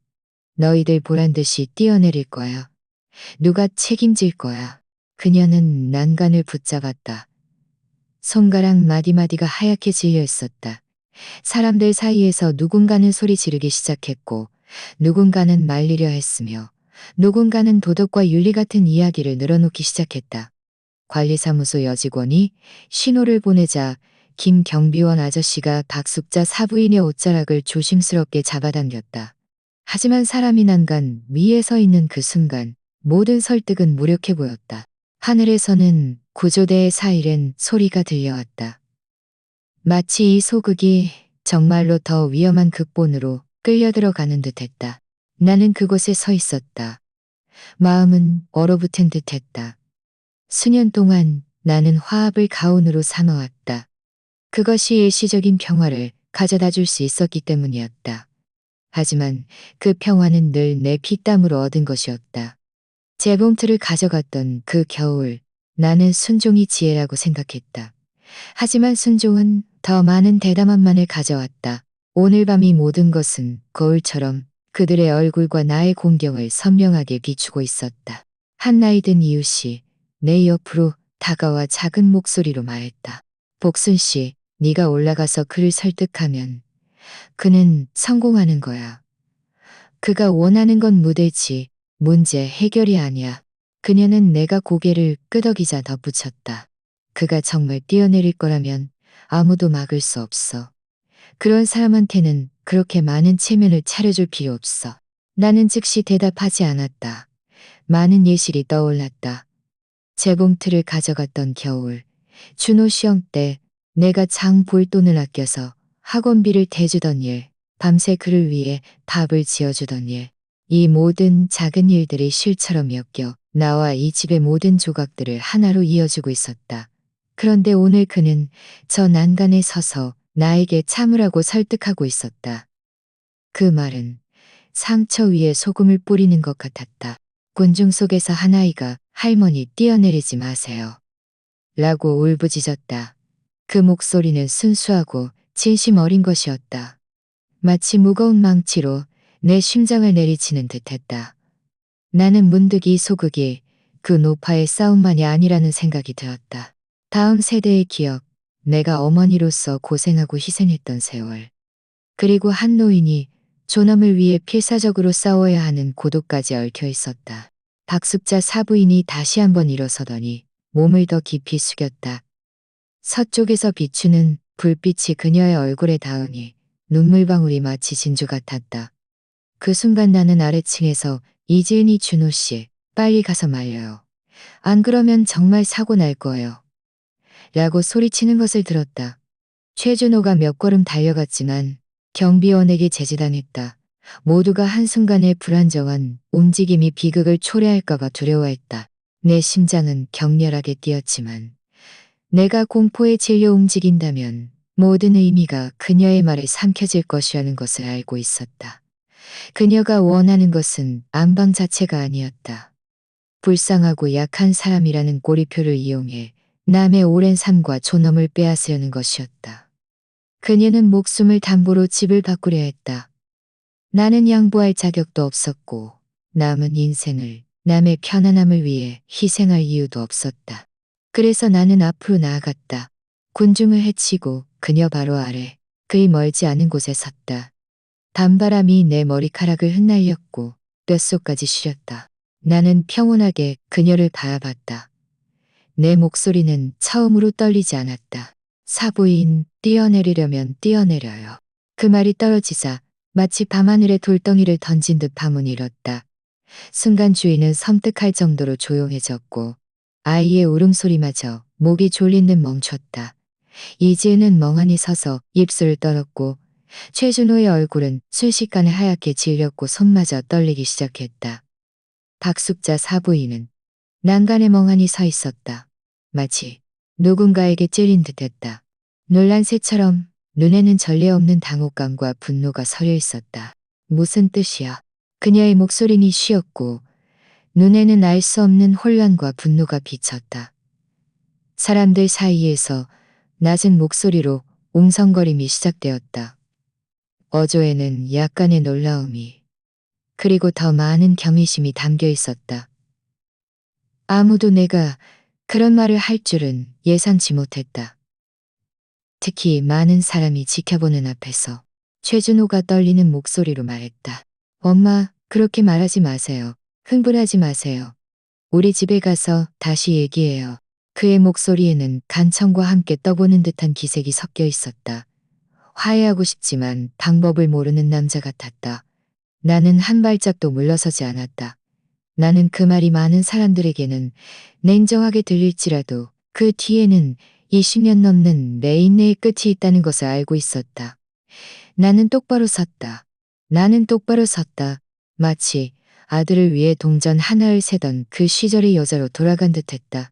너희들 보란 듯이 뛰어내릴 거야. 누가 책임질 거야. 그녀는 난간을 붙잡았다. 손가락 마디마디가 하얗게 질려 있었다. 사람들 사이에서 누군가는 소리 지르기 시작했고 누군가는 말리려 했으며 누군가는 도덕과 윤리 같은 이야기를 늘어놓기 시작했다. 관리사무소 여직원이 신호를 보내자 김경비원 아저씨가 박숙자 사부인의 옷자락을 조심스럽게 잡아당겼다. 하지만 사람이 난간 위에 서 있는 그 순간 모든 설득은 무력해 보였다. 하늘에서는 구조대의 사이렌 소리가 들려왔다. 마치 이 소극이 정말로 더 위험한 극본으로 끌려들어가는 듯했다. 나는 그곳에 서 있었다. 마음은 얼어붙은 듯했다. 수년 동안 나는 화합을 가온으로 삼아왔다. 그것이 일시적인 평화를 가져다 줄 수 있었기 때문이었다. 하지만 그 평화는 늘 내 피땀으로 얻은 것이었다. 재봉틀을 가져갔던 그 겨울, 나는 순종이 지혜라고 생각했다. 하지만 순종은 더 많은 대담함만을 가져왔다. 오늘 밤 이 모든 것은 거울처럼 그들의 얼굴과 나의 공경을 선명하게 비추고 있었다. 한 나이 든 이웃이 내 옆으로 다가와 작은 목소리로 말했다. 복순 씨, 네가 올라가서 그를 설득하면 그는 성공하는 거야. 그가 원하는 건 무대지 문제 해결이 아니야. 그녀는 내가 고개를 끄덕이자 덧붙였다. 그가 정말 뛰어내릴 거라면 아무도 막을 수 없어. 그런 사람한테는 그렇게 많은 체면을 차려줄 필요 없어. 나는 즉시 대답하지 않았다. 많은 예실이 떠올랐다. 재봉틀을 가져갔던 겨울, 준호 시험 때 내가 장 볼 돈을 아껴서 학원비를 대주던 일, 밤새 그를 위해 밥을 지어주던 일, 이 모든 작은 일들이 실처럼 엮여 나와 이 집의 모든 조각들을 하나로 이어주고 있었다. 그런데 오늘 그는 저 난간에 서서 나에게 참으라고 설득하고 있었다. 그 말은 상처 위에 소금을 뿌리는 것 같았다. 군중 속에서 한 아이가 할머니 뛰어내리지 마세요. 라고 울부짖었다. 그 목소리는 순수하고 진심 어린 것이었다. 마치 무거운 망치로 내 심장을 내리치는 듯했다. 나는 문득 이 소극이 그 노파의 싸움만이 아니라는 생각이 들었다. 다음 세대의 기억, 내가 어머니로서 고생하고 희생했던 세월. 그리고 한 노인이 존엄을 위해 필사적으로 싸워야 하는 고독까지 얽혀 있었다. 박숙자 사부인이 다시 한번 일어서더니 몸을 더 깊이 숙였다. 서쪽에서 비추는 불빛이 그녀의 얼굴에 닿으니 눈물방울이 마치 진주 같았다. 그 순간 나는 아래층에서 이지은이 준호 씨, 빨리 가서 말려요. 안 그러면 정말 사고 날 거예요. 라고 소리치는 것을 들었다. 최준호가 몇 걸음 달려갔지만 경비원에게 제지당했다. 모두가 한순간에 불안정한 움직임이 비극을 초래할까봐 두려워했다. 내 심장은 격렬하게 뛰었지만 내가 공포에 질려 움직인다면 모든 의미가 그녀의 말에 삼켜질 것이라는 것을 알고 있었다. 그녀가 원하는 것은 안방 자체가 아니었다. 불쌍하고 약한 사람이라는 꼬리표를 이용해 남의 오랜 삶과 존엄을 빼앗으려는 것이었다. 그녀는 목숨을 담보로 집을 바꾸려 했다. 나는 양보할 자격도 없었고 남은 인생을 남의 편안함을 위해 희생할 이유도 없었다. 그래서 나는 앞으로 나아갔다. 군중을 헤치고 그녀 바로 아래 그리 멀지 않은 곳에 섰다. 밤바람이 내 머리카락을 흩날렸고 뼛속까지 시렸다. 나는 평온하게 그녀를 바라봤다. 내 목소리는 처음으로 떨리지 않았다. 사부인, 뛰어내리려면 뛰어내려요. 그 말이 떨어지자 마치 밤하늘에 돌덩이를 던진 듯 밤은 일었다. 순간 주위는 섬뜩할 정도로 조용해졌고 아이의 울음소리마저 목이 졸린 듯 멈췄다. 이지은은 멍하니 서서 입술을 떨었고 최준호의 얼굴은 순식간에 하얗게 질렸고 손마저 떨리기 시작했다. 박숙자 사부인은 난간에 멍하니 서 있었다. 마치 누군가에게 찔린 듯했다. 놀란 새처럼 눈에는 전례 없는 당혹감과 분노가 서려 있었다. 무슨 뜻이야? 그녀의 목소리는 쉬었고 눈에는 알 수 없는 혼란과 분노가 비쳤다. 사람들 사이에서 낮은 목소리로 웅성거림이 시작되었다. 어조에는 약간의 놀라움이 그리고 더 많은 경외심이 담겨 있었다. 아무도 내가 그런 말을 할 줄은 예상치 못했다. 특히 많은 사람이 지켜보는 앞에서 최준호가 떨리는 목소리로 말했다. 엄마, 그렇게 말하지 마세요. 흥분하지 마세요. 우리 집에 가서 다시 얘기해요. 그의 목소리에는 간청과 함께 떠보는 듯한 기색이 섞여 있었다. 화해하고 싶지만 방법을 모르는 남자 같았다. 나는 한 발짝도 물러서지 않았다. 나는 그 말이 많은 사람들에게는 냉정하게 들릴지라도 그 뒤에는 20년 넘는 내 인내의 끝이 있다는 것을 알고 있었다. 나는 똑바로 섰다. 나는 똑바로 섰다. 마치 아들을 위해 동전 하나를 세던 그 시절의 여자로 돌아간 듯했다.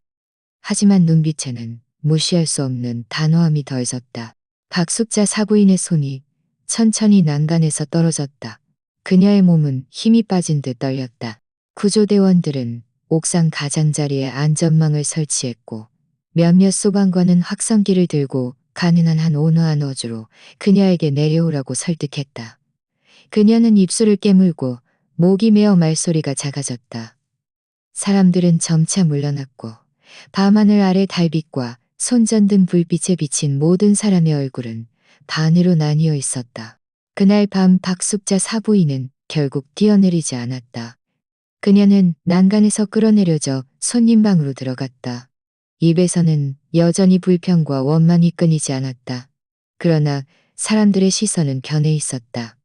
하지만 눈빛에는 무시할 수 없는 단호함이 더해졌다. 박숙자 사부인의 손이 천천히 난간에서 떨어졌다. 그녀의 몸은 힘이 빠진 듯 떨렸다. 구조대원들은 옥상 가장자리에 안전망을 설치했고 몇몇 소방관은 확성기를 들고 가능한 한 온화한 어조로 그녀에게 내려오라고 설득했다. 그녀는 입술을 깨물고 목이 메어 말소리가 작아졌다. 사람들은 점차 물러났고 밤하늘 아래 달빛과 손전등 불빛에 비친 모든 사람의 얼굴은 반으로 나뉘어 있었다. 그날 밤 박숙자 사부인은 결국 뛰어내리지 않았다. 그녀는 난간에서 끌어내려져 손님방으로 들어갔다. 입에서는 여전히 불평과 원망이 끊이지 않았다. 그러나 사람들의 시선은 변해 있었다.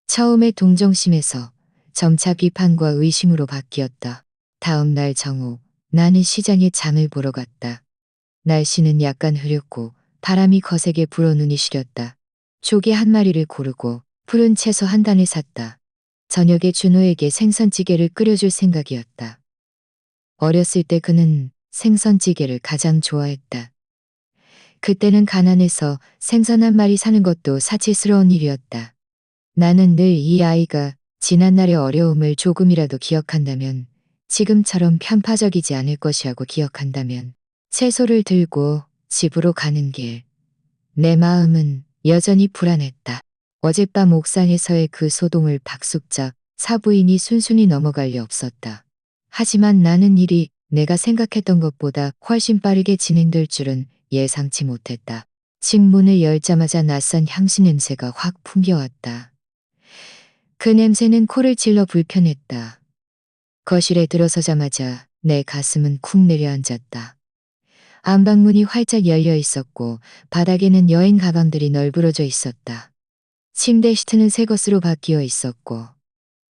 처음에 동정심에서 점차 비판과 의심으로 바뀌었다. 다음 날 정오, 나는 시장에 장을 보러 갔다. 날씨는 약간 흐렸고 바람이 거세게 불어 눈이 시렸다. 조개 한 마리를 고르고 푸른 채소 한 단을 샀다. 저녁에 준호에게 생선찌개를 끓여줄 생각이었다. 어렸을 때 그는 생선찌개를 가장 좋아했다. 그때는 가난해서 생선 한 마리 사는 것도 사치스러운 일이었다. 나는 늘 이 아이가 지난날의 어려움을 조금이라도 기억한다면, 지금처럼 편파적이지 않을 것이라고 기억한다면 채소를 들고 집으로 가는 길. 내 마음은 여전히 불안했다. 어젯밤 옥상에서의 그 소동을 박숙자 사부인이 순순히 넘어갈 리 없었다. 하지만 나는 일이 내가 생각했던 것보다 훨씬 빠르게 진행될 줄은 예상치 못했다. 집 문을 열자마자 낯선 향수 냄새가 확 풍겨왔다. 그 냄새는 코를 찔러 불편했다. 거실에 들어서자마자 내 가슴은 쿵 내려앉았다. 안방문이 활짝 열려 있었고 바닥에는 여행 가방들이 널브러져 있었다. 침대 시트는 새 것으로 바뀌어 있었고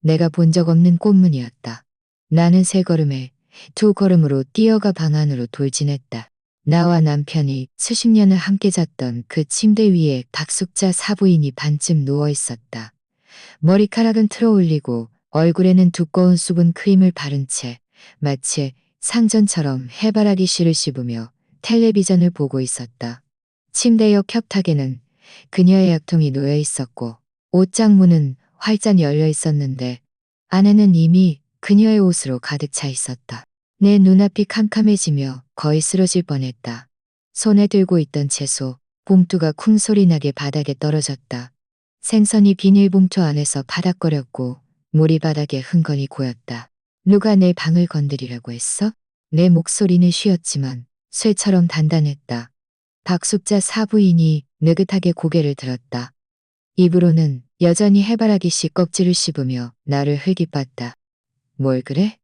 내가 본 적 없는 꽃무늬였다. 나는 세 걸음에 두 걸음으로 뛰어가 방 안으로 돌진했다. 나와 남편이 수십 년을 함께 잤던 그 침대 위에 박숙자 사부인이 반쯤 누워 있었다. 머리카락은 틀어올리고 얼굴에는 두꺼운 수분 크림을 바른 채 마치 상전처럼 해바라기 씨를 씹으며 텔레비전을 보고 있었다. 침대 옆 협탁에는 그녀의 약통이 놓여 있었고 옷장 문은 활짝 열려 있었는데 안에는 이미 그녀의 옷으로 가득 차 있었다. 내 눈앞이 캄캄해지며 거의 쓰러질 뻔했다. 손에 들고 있던 채소, 봉투가 쿵 소리 나게 바닥에 떨어졌다. 생선이 비닐봉투 안에서 파닥거렸고 물이 바닥에 흥건히 고였다. 누가 내 방을 건드리라고 했어? 내 목소리는 쉬었지만 쇠처럼 단단했다. 박숙자 사부인이 느긋하게 고개를 들었다. 입으로는 여전히 해바라기 씨 껍질을 씹으며 나를 흘깃봤다. 뭘 그래?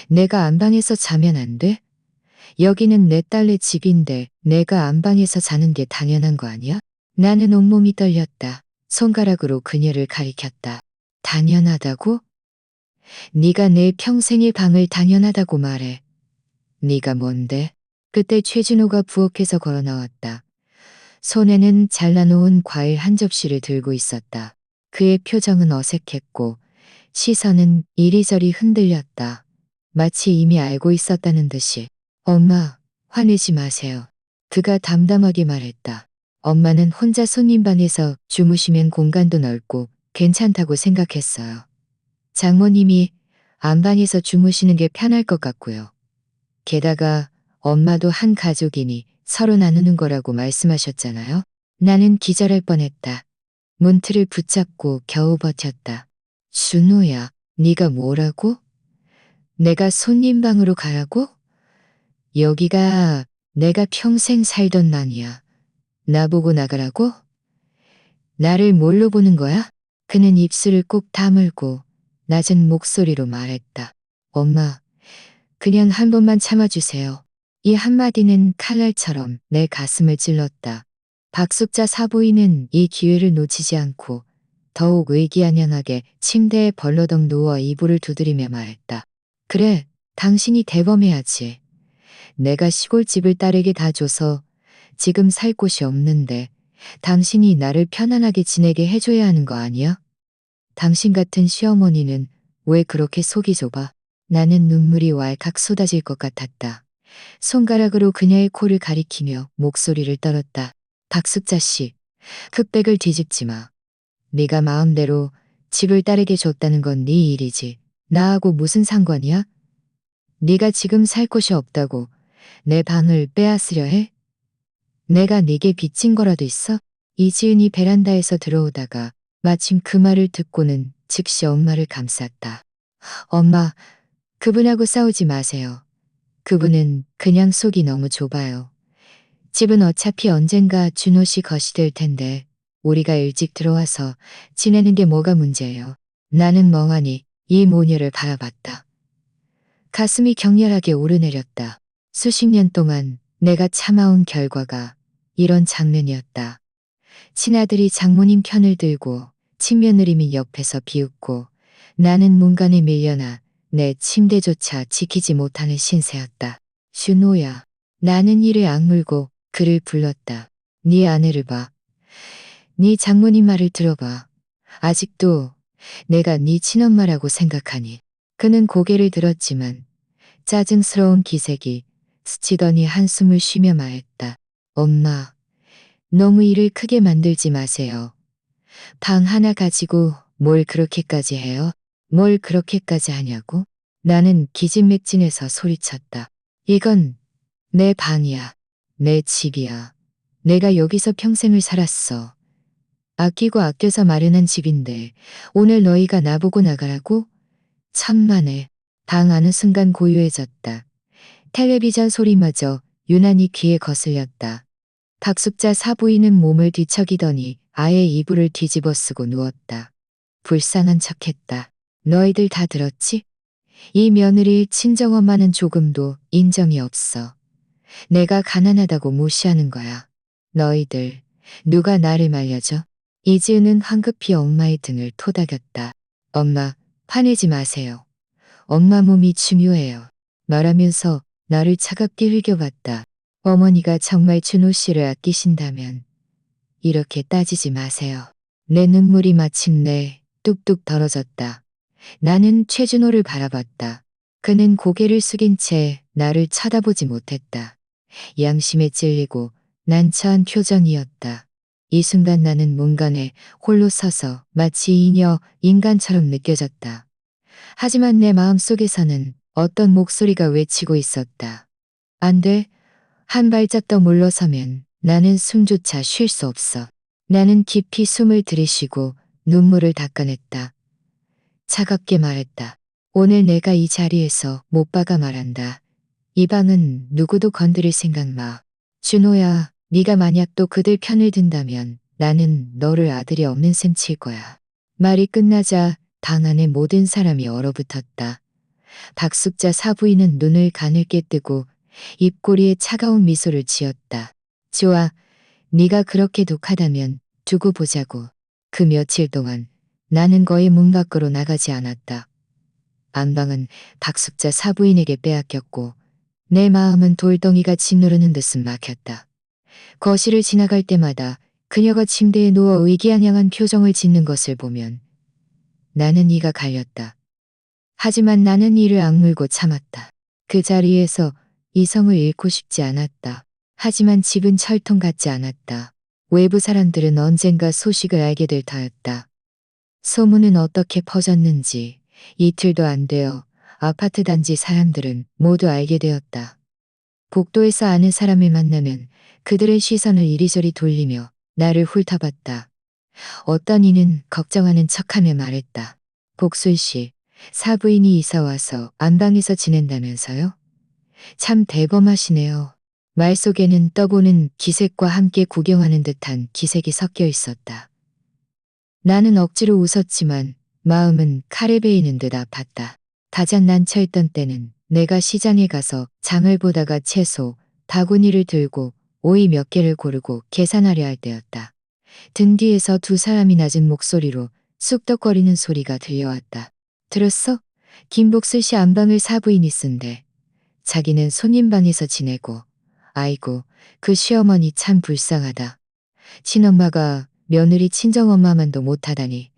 내가 안방에서 자면 안 돼? 여기는 내 딸네 집인데 내가 안방에서 자는 게 당연한 거 아니야? 나는 온몸이 떨렸다. 손가락으로 그녀를 가리켰다. 당연하다고? 네가 내 평생의 방을 당연하다고 말해. 네가 뭔데? 그때 최진호가 부엌에서 걸어 나왔다. 손에는 잘라놓은 과일 한 접시를 들고 있었다. 그의 표정은 어색했고 시선은 이리저리 흔들렸다. 마치 이미 알고 있었다는 듯이. 엄마, 화내지 마세요. 그가 담담하게 말했다. 엄마는 혼자 손님방에서 주무시면 공간도 넓고 괜찮다고 생각했어요. 장모님이 안방에서 주무시는 게 편할 것 같고요. 게다가 엄마도 한 가족이니 서로 나누는 거라고 말씀하셨잖아요. 나는 기절할 뻔했다. 문틀을 붙잡고 겨우 버텼다. 준호야, 네가 뭐라고? 내가 손님 방으로 가라고? 여기가 내가 평생 살던 방이야. 나보고 나가라고? 나를 뭘로 보는 거야? 그는 입술을 꼭 다물고 낮은 목소리로 말했다. 엄마, 그냥 한 번만 참아주세요. 이 한마디는 칼날처럼 내 가슴을 찔렀다. 박숙자 사부인은 이 기회를 놓치지 않고 더욱 의기양양하게 침대에 벌러덩 누워 이불을 두드리며 말했다. 그래, 당신이 대범해야지. 내가 시골집을 딸에게 다 줘서 지금 살 곳이 없는데 당신이 나를 편안하게 지내게 해줘야 하는 거 아니야? 당신 같은 시어머니는 왜 그렇게 속이 좁아? 나는 눈물이 왈칵 쏟아질 것 같았다. 손가락으로 그녀의 코를 가리키며 목소리를 떨었다. 박숙자 씨, 흑백을 뒤집지 마. 네가 마음대로 집을 딸에게 줬다는 건 네 일이지. 나하고 무슨 상관이야? 네가 지금 살 곳이 없다고 내 방을 빼앗으려 해? 내가 네게 빚진 거라도 있어? 이지은이 베란다에서 들어오다가 마침 그 말을 듣고는 즉시 엄마를 감쌌다. 엄마, 그분하고 싸우지 마세요. 그분은 그냥 속이 너무 좁아요. 집은 어차피 언젠가 준호 씨 것이 될 텐데 우리가 일찍 들어와서 지내는 게 뭐가 문제예요. 나는 멍하니 이 모녀를 바라봤다. 가슴이 격렬하게 오르내렸다. 수십 년 동안 내가 참아온 결과가 이런 장면이었다. 친아들이 장모님 편을 들고 친며느림이 옆에서 비웃고 나는 문간에 밀려나 내 침대조차 지키지 못하는 신세였다. 준호야. 나는 이를 악물고 그를 불렀다. 네 아내를 봐. 네 장모님 말을 들어봐. 아직도 내가 네 친엄마라고 생각하니. 그는 고개를 들었지만 짜증스러운 기색이 스치더니 한숨을 쉬며 말했다. 엄마, 너무 일을 크게 만들지 마세요. 방 하나 가지고 뭘 그렇게까지 해요? 뭘 그렇게까지 하냐고? 나는 기진맥진해서 소리쳤다. 이건 내 방이야. 내 집이야. 내가 여기서 평생을 살았어. 아끼고 아껴서 마련한 집인데 오늘 너희가 나보고 나가라고? 천만에. 방 안은 순간 고요해졌다. 텔레비전 소리마저 유난히 귀에 거슬렸다. 박숙자 사부인은 몸을 뒤척이더니 아예 이불을 뒤집어 쓰고 누웠다. 불쌍한 척했다. 너희들 다 들었지? 이 며느리의 친정엄마는 조금도 인정이 없어. 내가 가난하다고 무시하는 거야. 너희들 누가 나를 말려줘? 이지은은 황급히 엄마의 등을 토닥였다. 엄마, 화내지 마세요. 엄마 몸이 중요해요. 말하면서 나를 차갑게 흘겨봤다. 어머니가 정말 준호 씨를 아끼신다면 이렇게 따지지 마세요. 내 눈물이 마침내 뚝뚝 떨어졌다. 나는 최준호를 바라봤다. 그는 고개를 숙인 채 나를 쳐다보지 못했다. 양심에 찔리고 난처한 표정이었다. 이 순간 나는 문간에 홀로 서서 마치 이녀 인간처럼 느껴졌다. 하지만 내 마음속에서는 어떤 목소리가 외치고 있었다. 안 돼. 한 발짝 더 물러서면 나는 숨조차 쉴 수 없어. 나는 깊이 숨을 들이쉬고 눈물을 닦아냈다. 차갑게 말했다. 오늘 내가 이 자리에서 못 박아 말한다. 이 방은 누구도 건드릴 생각 마. 준호야, 네가 만약 또 그들 편을 든다면 나는 너를 아들이 없는 셈 칠 거야. 말이 끝나자 방 안에 모든 사람이 얼어붙었다. 박숙자 사부인은 눈을 가늘게 뜨고 입꼬리에 차가운 미소를 지었다. 좋아, 네가 그렇게 독하다면 두고 보자고. 그 며칠 동안 나는 거의 문 밖으로 나가지 않았다. 안방은 박숙자 사부인에게 빼앗겼고 내 마음은 돌덩이가 짓누르는 듯이 막혔다. 거실을 지나갈 때마다 그녀가 침대에 누워 의기양양한 표정을 짓는 것을 보면 나는 이가 갈렸다. 하지만 나는 이를 악물고 참았다. 그 자리에서 이성을 잃고 싶지 않았다. 하지만 집은 철통 같지 않았다. 외부 사람들은 언젠가 소식을 알게 될 터였다. 소문은 어떻게 퍼졌는지 이틀도 안 되어 아파트 단지 사람들은 모두 알게 되었다. 복도에서 아는 사람을 만나면 그들의 시선을 이리저리 돌리며 나를 훑어봤다. 어떤 이는 걱정하는 척하며 말했다. 복순 씨, 사부인이 이사와서 안방에서 지낸다면서요? 참 대범하시네요. 말 속에는 떠보는 기색과 함께 구경하는 듯한 기색이 섞여 있었다. 나는 억지로 웃었지만 마음은 칼에 베이는 듯 아팠다. 가장 난처했던 때는 내가 시장에 가서 장을 보다가 채소, 바구니를 들고 오이 몇 개를 고르고 계산하려 할 때였다. 등 뒤에서 두 사람이 낮은 목소리로 쑥덕거리는 소리가 들려왔다. 들었어? 김복슬 씨 안방을 사부인이 쓴대. 자기는 손님방에서 지내고. 아이고, 그 시어머니 참 불쌍하다. 친엄마가 며느리 친정엄마만도 못하다니.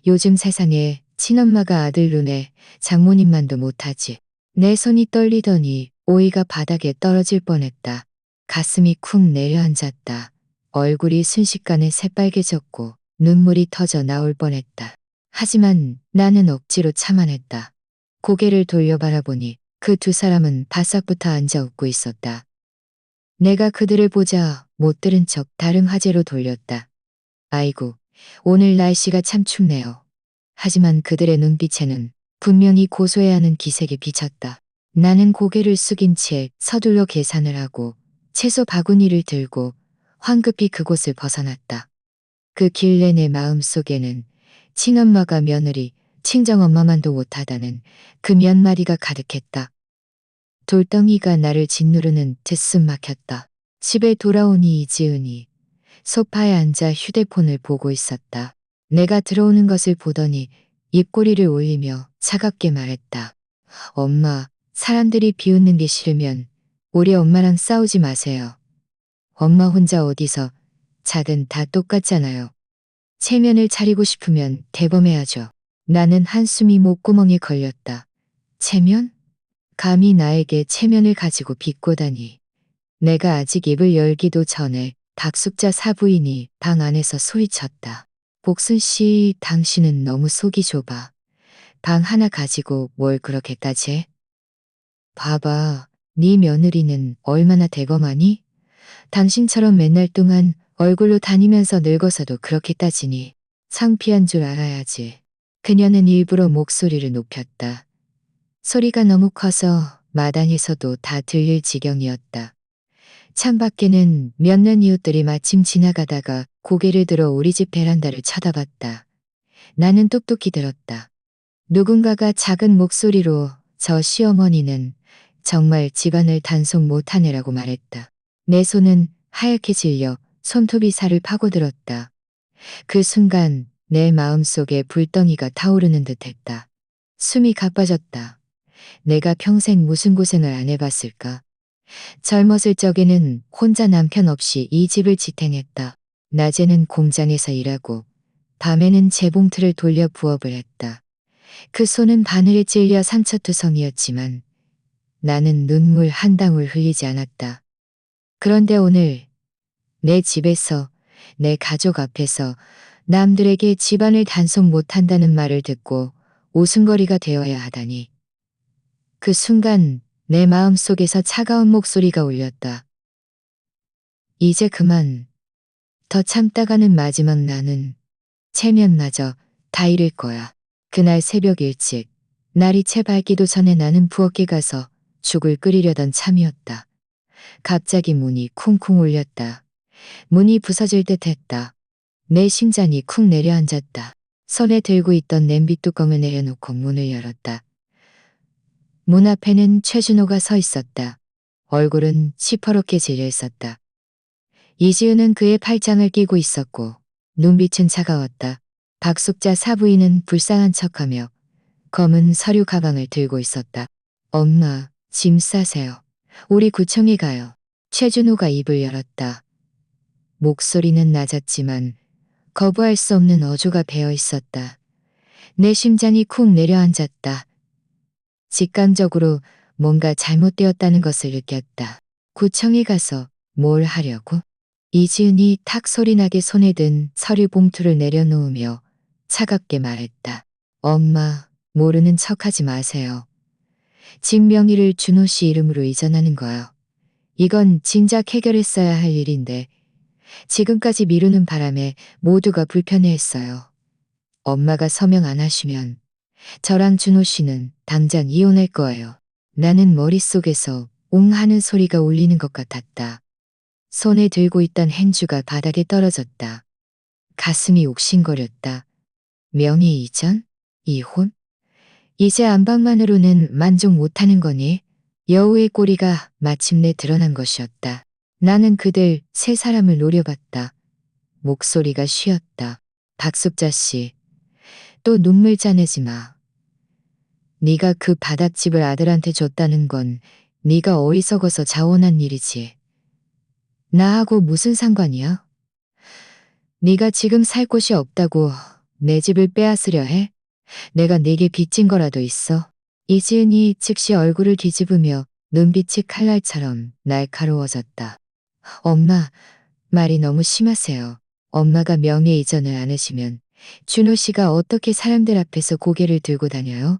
요즘 세상에 친엄마가 아들 눈에 장모님만도 못하지. 내 손이 떨리더니 오이가 바닥에 떨어질 뻔했다. 가슴이 쿵 내려앉았다. 얼굴이 순식간에 새빨개졌고 눈물이 터져 나올 뻔했다. 하지만 나는 억지로 참아냈다. 고개를 돌려 바라보니 그 두 사람은 바싹부터 앉아 웃고 있었다. 내가 그들을 보자 못 들은 척 다른 화제로 돌렸다. 아이고, 오늘 날씨가 참 춥네요. 하지만 그들의 눈빛에는 분명히 고소해야 하는 기색이 비쳤다. 나는 고개를 숙인 채 서둘러 계산을 하고 채소 바구니를 들고 황급히 그곳을 벗어났다. 그 길 내내 마음속에는 친엄마가 며느리, 친정엄마만도 못하다는 그 몇 마디가 가득했다. 돌덩이가 나를 짓누르는 듯 숨 막혔다. 집에 돌아오니 이지은이 소파에 앉아 휴대폰을 보고 있었다. 내가 들어오는 것을 보더니 입꼬리를 올리며 차갑게 말했다. 엄마, 사람들이 비웃는 게 싫으면 우리 엄마랑 싸우지 마세요. 엄마 혼자 어디서 자든 다 똑같잖아요. 체면을 차리고 싶으면 대범해야죠. 나는 한숨이 목구멍에 걸렸다. 체면? 감히 나에게 체면을 가지고 비꼬다니. 내가 아직 입을 열기도 전에 박숙자 사부인이 방 안에서 소리쳤다. 복순 씨, 당신은 너무 속이 좁아. 방 하나 가지고 뭘 그렇게 따지? 봐봐, 네 며느리는 얼마나 대범하니? 당신처럼 맨날 동안 얼굴로 다니면서 늙어서도 그렇게 따지니 창피한 줄 알아야지. 그녀는 일부러 목소리를 높였다. 소리가 너무 커서 마당에서도 다 들릴 지경이었다. 창밖에는 몇몇 이웃들이 마침 지나가다가 고개를 들어 우리 집 베란다를 쳐다봤다. 나는 똑똑히 들었다. 누군가가 작은 목소리로 저 시어머니는 정말 집안을 단속 못하네라고 말했다. 내 손은 하얗게 질려 손톱이 살을 파고들었다. 그 순간 내 마음속에 불덩이가 타오르는 듯했다. 숨이 가빠졌다. 내가 평생 무슨 고생을 안 해봤을까? 젊었을 적에는 혼자 남편 없이 이 집을 지탱했다. 낮에는 공장에서 일하고 밤에는 재봉틀을 돌려 부업을 했다. 그 손은 바늘에 찔려 상처투성이었지만 나는 눈물 한 방울 흘리지 않았다. 그런데 오늘 내 집에서 내 가족 앞에서 남들에게 집안을 단속 못한다는 말을 듣고 웃음거리가 되어야 하다니. 그 순간 내 마음속에서 차가운 목소리가 울렸다. 이제 그만. 더 참다가는 마지막 나는 체면마저 다 잃을 거야. 그날 새벽 일찍 날이 채 밝기도 전에 나는 부엌에 가서 죽을 끓이려던 참이었다. 갑자기 문이 쿵쿵 울렸다. 문이 부서질 듯 했다. 내 심장이 쿵 내려앉았다. 손에 들고 있던 냄비 뚜껑을 내려놓고 문을 열었다. 문 앞에는 최준호가 서 있었다. 얼굴은 시퍼렇게 질려 있었다. 이지은은 그의 팔짱을 끼고 있었고 눈빛은 차가웠다. 박숙자 사부인은 불쌍한 척하며 검은 서류 가방을 들고 있었다. 엄마, 짐 싸세요. 우리 구청에 가요. 최준호가 입을 열었다. 목소리는 낮았지만 거부할 수 없는 어조가 배어 있었다. 내 심장이 쿵 내려앉았다. 직감적으로 뭔가 잘못되었다는 것을 느꼈다. 구청에 가서 뭘 하려고? 이지은이 탁 소리나게 손에 든 서류 봉투를 내려놓으며 차갑게 말했다. 엄마, 모르는 척하지 마세요. 집 명의를 준호 씨 이름으로 이전하는 거요. 이건 진작 해결했어야 할 일인데 지금까지 미루는 바람에 모두가 불편해했어요. 엄마가 서명 안 하시면 저랑 준호 씨는 당장 이혼할 거예요. 나는 머릿속에서 웅 하는 소리가 울리는 것 같았다. 손에 들고 있던 행주가 바닥에 떨어졌다. 가슴이 옥신거렸다. 명의 이전? 이혼? 이제 안방만으로는 만족 못하는 거니? 여우의 꼬리가 마침내 드러난 것이었다. 나는 그들 세 사람을 노려봤다. 목소리가 쉬었다. 박숙자 씨, 또 눈물 짜내지 마. 네가 그 바닷집을 아들한테 줬다는 건 네가 어리석어서 자원한 일이지. 나하고 무슨 상관이야? 네가 지금 살 곳이 없다고 내 집을 빼앗으려 해? 내가 네게 빚진 거라도 있어. 이지은이 즉시 얼굴을 뒤집으며 눈빛이 칼날처럼 날카로워졌다. 엄마, 말이 너무 심하세요. 엄마가 명예 이전을 안 하시면 준호 씨가 어떻게 사람들 앞에서 고개를 들고 다녀요?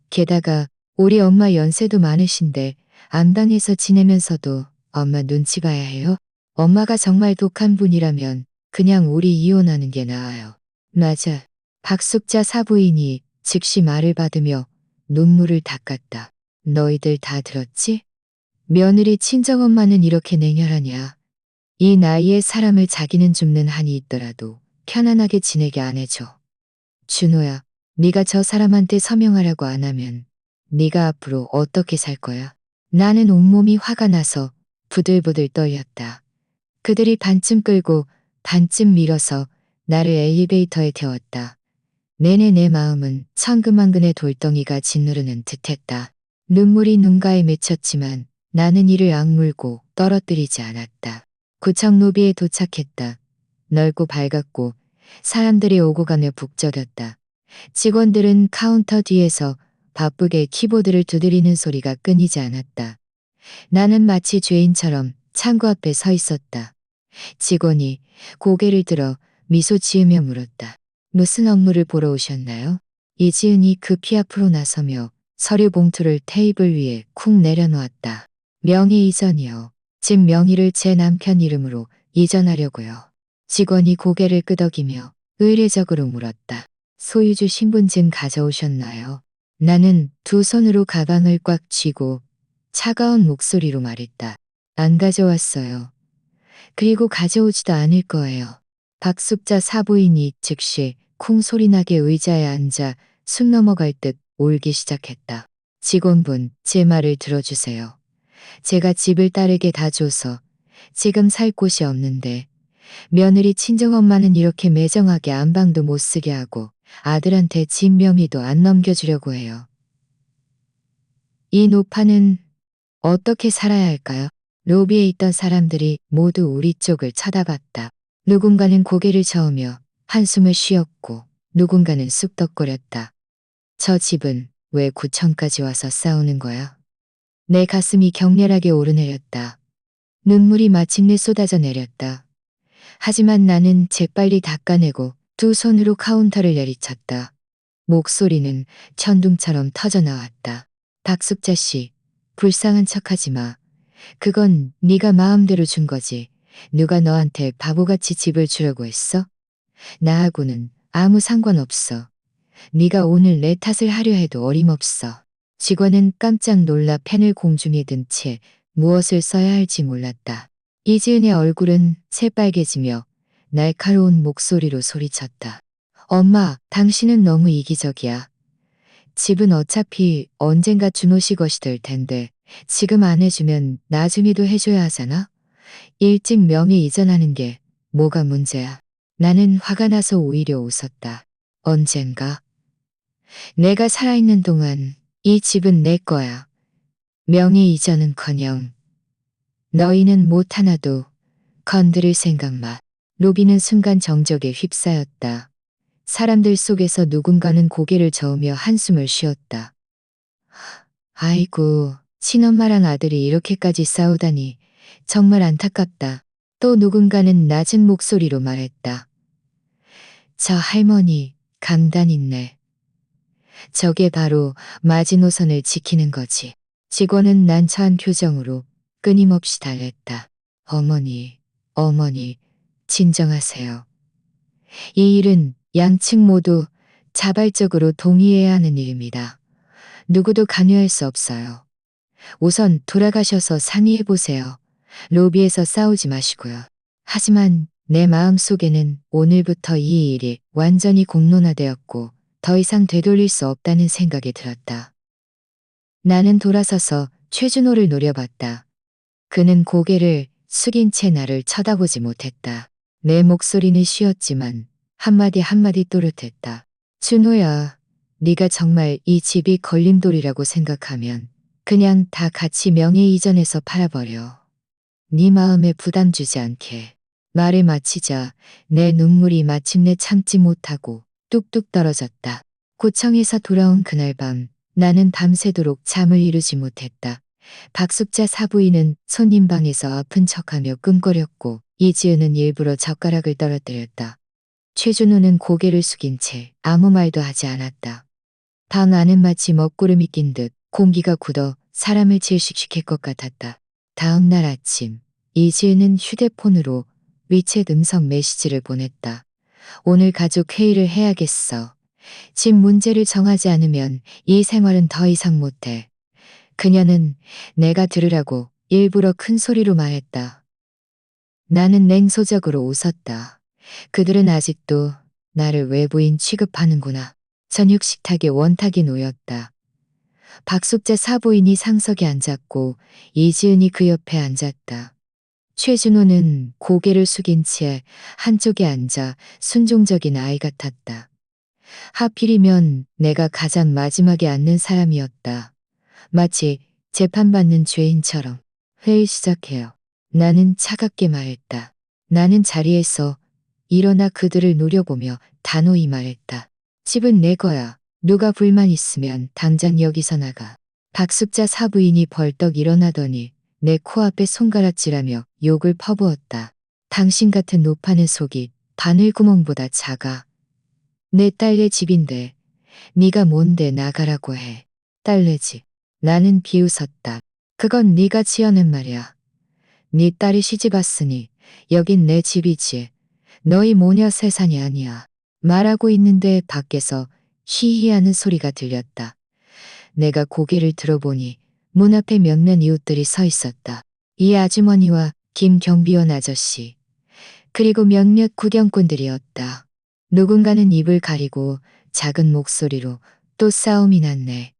게다가 우리 엄마 연세도 많으신데 안방에서 지내면서도 엄마 눈치 봐야 해요? 엄마가 정말 독한 분이라면 그냥 우리 이혼하는 게 나아요. 맞아. 박숙자 사부인이 즉시 말을 받으며 눈물을 닦았다. 너희들 다 들었지? 며느리 친정엄마는 이렇게 냉혈하냐. 이 나이에 사람을 자기는 줍는 한이 있더라도 편안하게 지내게 안 해줘. 준호야, 네가 저 사람한테 서명하라고 안 하면 네가 앞으로 어떻게 살 거야? 나는 온몸이 화가 나서 부들부들 떨렸다. 그들이 반쯤 끌고 반쯤 밀어서 나를 엘리베이터에 태웠다. 내내 내 마음은 천근만근의 돌덩이가 짓누르는 듯했다. 눈물이 눈가에 맺혔지만 나는 이를 악물고 떨어뜨리지 않았다. 구청 로비에 도착했다. 넓고 밝았고 사람들이 오고 가며 북적였다. 직원들은 카운터 뒤에서 바쁘게 키보드를 두드리는 소리가 끊이지 않았다. 나는 마치 죄인처럼 창구 앞에 서 있었다. 직원이 고개를 들어 미소 지으며 물었다. 무슨 업무를 보러 오셨나요? 이지은이 급히 앞으로 나서며 서류 봉투를 테이블 위에 쿵 내려놓았다. 명의 이전이요. 집 명의를 제 남편 이름으로 이전하려고요. 직원이 고개를 끄덕이며 의례적으로 물었다. 소유주 신분증 가져오셨나요? 나는 두 손으로 가방을 꽉 쥐고 차가운 목소리로 말했다. 안 가져왔어요. 그리고 가져오지도 않을 거예요. 박숙자 사부인이 즉시 쿵 소리나게 의자에 앉아 숨 넘어갈 듯 울기 시작했다. 직원분, 제 말을 들어주세요. 제가 집을 딸에게 다 줘서 지금 살 곳이 없는데 며느리 친정엄마는 이렇게 매정하게 안방도 못 쓰게 하고 아들한테 집 명의도 안 넘겨주려고 해요. 이 노파는 어떻게 살아야 할까요? 로비에 있던 사람들이 모두 우리 쪽을 쳐다봤다. 누군가는 고개를 저으며 한숨을 쉬었고 누군가는 쑥덕거렸다. 저 집은 왜 구청까지 와서 싸우는 거야? 내 가슴이 격렬하게 오르내렸다. 눈물이 마침내 쏟아져 내렸다. 하지만 나는 재빨리 닦아내고 두 손으로 카운터를 내리쳤다. 목소리는 천둥처럼 터져나왔다. 박숙자 씨, 불쌍한 척하지 마. 그건 네가 마음대로 준 거지. 누가 너한테 바보같이 집을 주려고 했어? 나하고는 아무 상관없어. 네가 오늘 내 탓을 하려 해도 어림없어. 직원은 깜짝 놀라 펜을 공중에 든 채 무엇을 써야 할지 몰랐다. 이지은의 얼굴은 새빨개지며 날카로운 목소리로 소리쳤다. 엄마, 당신은 너무 이기적이야. 집은 어차피 언젠가 준호 씨 것이 될 텐데 지금 안 해주면 나중에도 해줘야 하잖아? 일찍 명의 이전하는 게 뭐가 문제야. 나는 화가 나서 오히려 웃었다. 언젠가? 내가 살아있는 동안 이 집은 내 거야. 명의 이전은커녕 너희는 못 하나도 건드릴 생각 마. 로비는 순간 정적에 휩싸였다. 사람들 속에서 누군가는 고개를 저으며 한숨을 쉬었다. 아이고, 친엄마랑 아들이 이렇게까지 싸우다니 정말 안타깝다. 또 누군가는 낮은 목소리로 말했다. 저 할머니 강단 있네. 저게 바로 마지노선을 지키는 거지. 직원은 난처한 표정으로 끊임없이 달랬다. 어머니, 어머니, 진정하세요. 이 일은 양측 모두 자발적으로 동의해야 하는 일입니다. 누구도 관여할 수 없어요. 우선 돌아가셔서 상의해보세요. 로비에서 싸우지 마시고요. 하지만 내 마음속에는 오늘부터 이 일이 완전히 공론화되었고 더 이상 되돌릴 수 없다는 생각이 들었다. 나는 돌아서서 최준호를 노려봤다. 그는 고개를 숙인 채 나를 쳐다보지 못했다. 내 목소리는 쉬었지만 한마디 한마디 또렷했다. 준호야, 네가 정말 이 집이 걸림돌이라고 생각하면 그냥 다 같이 명의 이전해서 팔아버려. 네 마음에 부담 주지 않게. 말을 마치자 내 눈물이 마침내 참지 못하고 뚝뚝 떨어졌다. 고청에서 돌아온 그날 밤 나는 밤새도록 잠을 이루지 못했다. 박숙자 사부인은 손님 방에서 아픈 척하며 끙거렸고 이지은은 일부러 젓가락을 떨어뜨렸다. 최준호는 고개를 숙인 채 아무 말도 하지 않았다. 방 안은 마치 먹구름이 낀 듯 공기가 굳어 사람을 질식시킬 것 같았다. 다음 날 아침, 이지은은 휴대폰으로 위챗 음성 메시지를 보냈다. 오늘 가족 회의를 해야겠어. 집 문제를 정하지 않으면 이 생활은 더 이상 못해. 그녀는 내가 들으라고 일부러 큰 소리로 말했다. 나는 냉소적으로 웃었다. 그들은 아직도 나를 외부인 취급하는구나. 저녁 식탁에 원탁이 놓였다. 박숙자 사부인이 상석에 앉았고 이지은이 그 옆에 앉았다. 최준호는 고개를 숙인 채 한쪽에 앉아 순종적인 아이 같았다. 하필이면 내가 가장 마지막에 앉는 사람이었다. 마치 재판받는 죄인처럼. 회의 시작해요. 나는 차갑게 말했다. 나는 자리에서 일어나 그들을 노려보며 단호히 말했다. 집은 내 거야. 누가 불만 있으면 당장 여기서 나가. 박숙자 사부인이 벌떡 일어나더니 내 코앞에 손가락질하며 욕을 퍼부었다. 당신 같은 노파는 속이 바늘구멍보다 작아. 내 딸네 집인데 네가 뭔데 나가라고 해. 딸네집. 나는 비웃었다. 그건 네가 지어낸 말이야. 네 딸이 시집 왔으니 여긴 내 집이지. 너희 모녀 세상이 아니야. 말하고 있는데 밖에서 히히하는 소리가 들렸다. 내가 고개를 들어보니 문 앞에 몇몇 이웃들이 서 있었다. 이 아주머니와 김 경비원 아저씨, 그리고 몇몇 구경꾼들이었다. 누군가는 입을 가리고 작은 목소리로 또 싸움이 났네.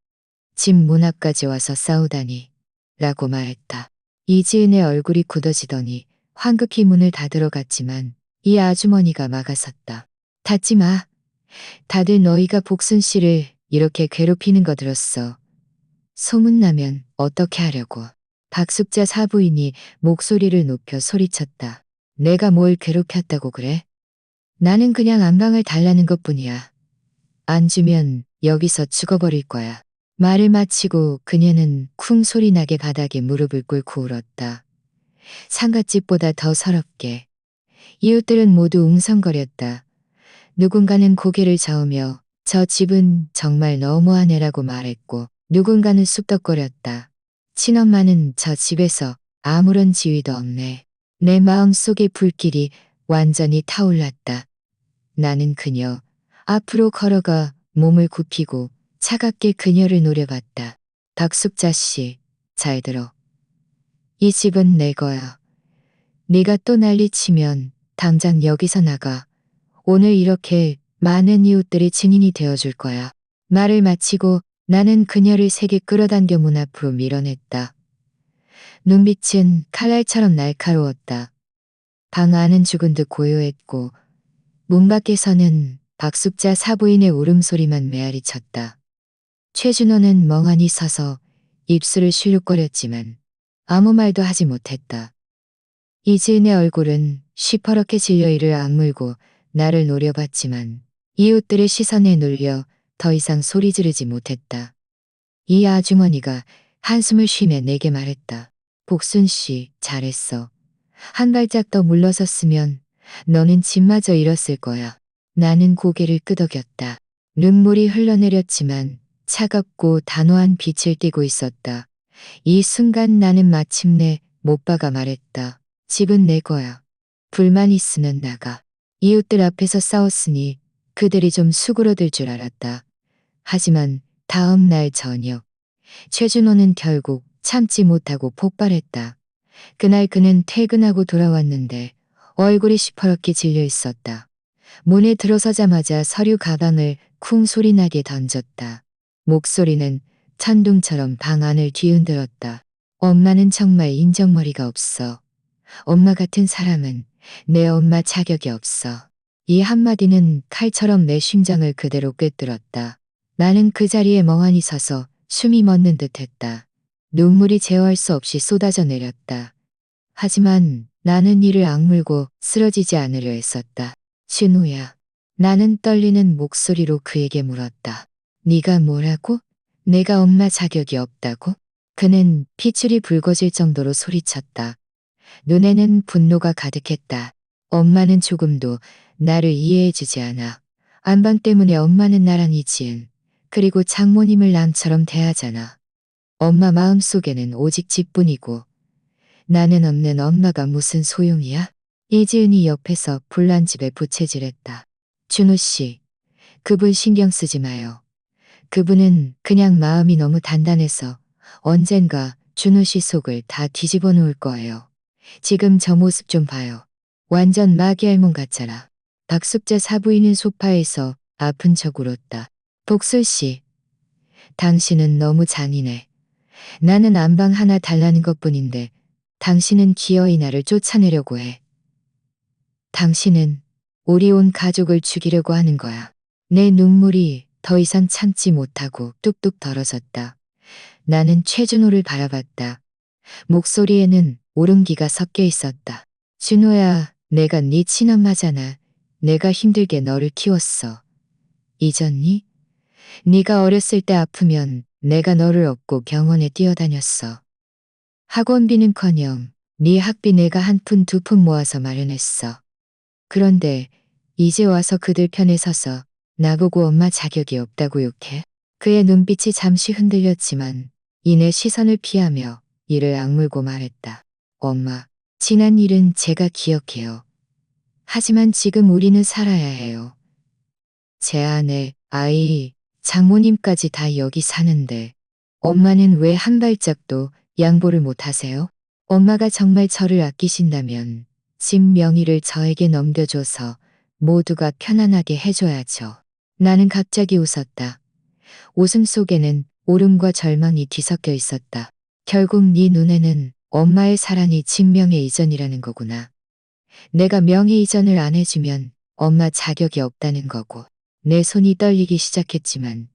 집 문 앞까지 와서 싸우다니 라고 말했다. 이지은의 얼굴이 굳어지더니 황급히 문을 닫으러 갔지만 이 아주머니가 막아섰다. 닫지 마. 다들 너희가 복순 씨를 이렇게 괴롭히는 거 들었어. 소문나면 어떻게 하려고. 박숙자 사부인이 목소리를 높여 소리쳤다. 내가 뭘 괴롭혔다고 그래? 나는 그냥 안방을 달라는 것뿐이야. 안 주면 여기서 죽어버릴 거야. 말을 마치고 그녀는 쿵 소리 나게 바닥에 무릎을 꿇고 울었다. 상갓집보다 더 서럽게. 이웃들은 모두 웅성거렸다. 누군가는 고개를 저으며 저 집은 정말 너무하네라고 말했고 누군가는 쑥덕거렸다. 친엄마는 저 집에서 아무런 지위도 없네. 내 마음속의 불길이 완전히 타올랐다. 나는 그녀 앞으로 걸어가 몸을 굽히고 차갑게 그녀를 노려봤다. 박숙자 씨, 잘 들어. 이 집은 내 거야. 네가 또 난리치면 당장 여기서 나가. 오늘 이렇게 많은 이웃들이 증인이 되어줄 거야. 말을 마치고 나는 그녀를 세게 끌어당겨 문 앞으로 밀어냈다. 눈빛은 칼날처럼 날카로웠다. 방 안은 죽은 듯 고요했고 문 밖에서는 박숙자 사부인의 울음소리만 메아리쳤다. 최준호는 멍하니 서서 입술을 시룩거렸지만 아무 말도 하지 못했다. 이지은의 얼굴은 시퍼렇게 질려 이를 악물고 나를 노려봤지만 이웃들의 시선에 눌려 더 이상 소리 지르지 못했다. 이 아주머니가 한숨을 쉬며 내게 말했다. 복순 씨, 잘했어. 한 발짝 더 물러섰으면 너는 집마저 잃었을 거야. 나는 고개를 끄덕였다. 눈물이 흘러내렸지만 차갑고 단호한 빛을 띠고 있었다. 이 순간 나는 마침내 못 박아 말했다. 집은 내 거야. 불만 있으면 나가. 이웃들 앞에서 싸웠으니 그들이 좀 수그러들 줄 알았다. 하지만 다음 날 저녁 최준호는 결국 참지 못하고 폭발했다. 그날 그는 퇴근하고 돌아왔는데 얼굴이 시퍼렇게 질려 있었다. 문에 들어서자마자 서류 가방을 쿵 소리나게 던졌다. 목소리는 천둥처럼 방 안을 뒤흔들었다. 엄마는 정말 인정머리가 없어. 엄마 같은 사람은 내 엄마 자격이 없어. 이 한마디는 칼처럼 내 심장을 그대로 꿰뚫었다. 나는 그 자리에 멍하니 서서 숨이 멎는 듯했다. 눈물이 제어할 수 없이 쏟아져 내렸다. 하지만 나는 이를 악물고 쓰러지지 않으려 했었다. 준호야. 나는 떨리는 목소리로 그에게 물었다. 네가 뭐라고? 내가 엄마 자격이 없다고? 그는 피줄이 붉어질 정도로 소리쳤다. 눈에는 분노가 가득했다. 엄마는 조금도 나를 이해해주지 않아. 안방 때문에 엄마는 나랑 이지은, 그리고 장모님을 남처럼 대하잖아. 엄마 마음속에는 오직 집뿐이고 나는 없는 엄마가 무슨 소용이야? 이지은이 옆에서 불난 집에 부채질했다. 준호 씨, 그분 신경 쓰지 마요. 그분은 그냥 마음이 너무 단단해서 언젠가 준호 씨 속을 다 뒤집어 놓을 거예요. 지금 저 모습 좀 봐요. 완전 마귀 할멈 같잖아. 박숙자 사부인은 소파에서 아픈 척 울었다. 복술 씨, 당신은 너무 잔인해. 나는 안방 하나 달라는 것뿐인데 당신은 기어이 나를 쫓아내려고 해. 당신은 우리 온 가족을 죽이려고 하는 거야. 내 눈물이 더 이상 참지 못하고 뚝뚝 떨어졌다. 나는 최준호를 바라봤다. 목소리에는 울음기가 섞여 있었다. 준호야, 내가 네 친엄마잖아. 내가 힘들게 너를 키웠어. 잊었니? 네가 어렸을 때 아프면 내가 너를 업고 병원에 뛰어다녔어. 학원비는커녕 네 학비 내가 한 푼 두 푼 모아서 마련했어. 그런데 이제 와서 그들 편에 서서 나보고 엄마 자격이 없다고 욕해? 그의 눈빛이 잠시 흔들렸지만 이내 시선을 피하며 이를 악물고 말했다. 엄마, 지난 일은 제가 기억해요. 하지만 지금 우리는 살아야 해요. 제 아내, 아이, 장모님까지 다 여기 사는데 엄마는 왜 한 발짝도 양보를 못 하세요? 엄마가 정말 저를 아끼신다면 집 명의를 저에게 넘겨줘서 모두가 편안하게 해줘야죠. 나는 갑자기 웃었다. 웃음 속에는 울음과 절망이 뒤섞여 있었다. 결국 네 눈에는 엄마의 사랑이 집 명예 이전이라는 거구나. 내가 명예 이전을 안 해주면 엄마 자격이 없다는 거고. 내 손이 떨리기 시작했지만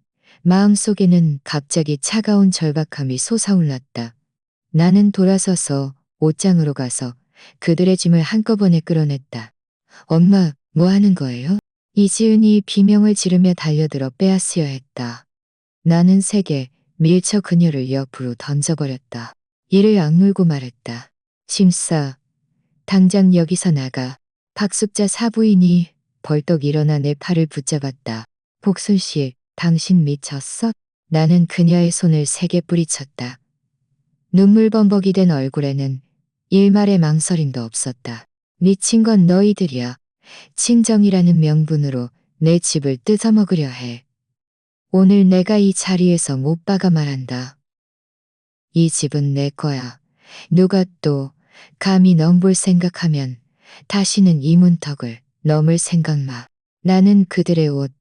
마음속에는 갑자기 차가운 절박함이 솟아올랐다. 나는 돌아서서 옷장으로 가서 그들의 짐을 한꺼번에 끌어냈다. 엄마, 뭐 하는 거예요? 이지은이 비명을 지르며 달려들어 빼앗으려 했다. 나는 세게 밀쳐 그녀를 옆으로 던져버렸다. 이를 악물고 말했다. 심사, 당장 여기서 나가. 박숙자 사부인이 벌떡 일어나 내 팔을 붙잡았다. 복순 씨, 당신 미쳤어? 나는 그녀의 손을 세게 뿌리쳤다. 눈물 범벅이 된 얼굴에는 일말의 망설임도 없었다. 미친 건 너희들이야. 친정이라는 명분으로 내 집을 뜯어먹으려 해. 오늘 내가 이 자리에서 못 박아 말한다. 이 집은 내 거야. 누가 또 감히 넘볼 생각하면 다시는 이 문턱을 넘을 생각 마. 나는 그들의 옷,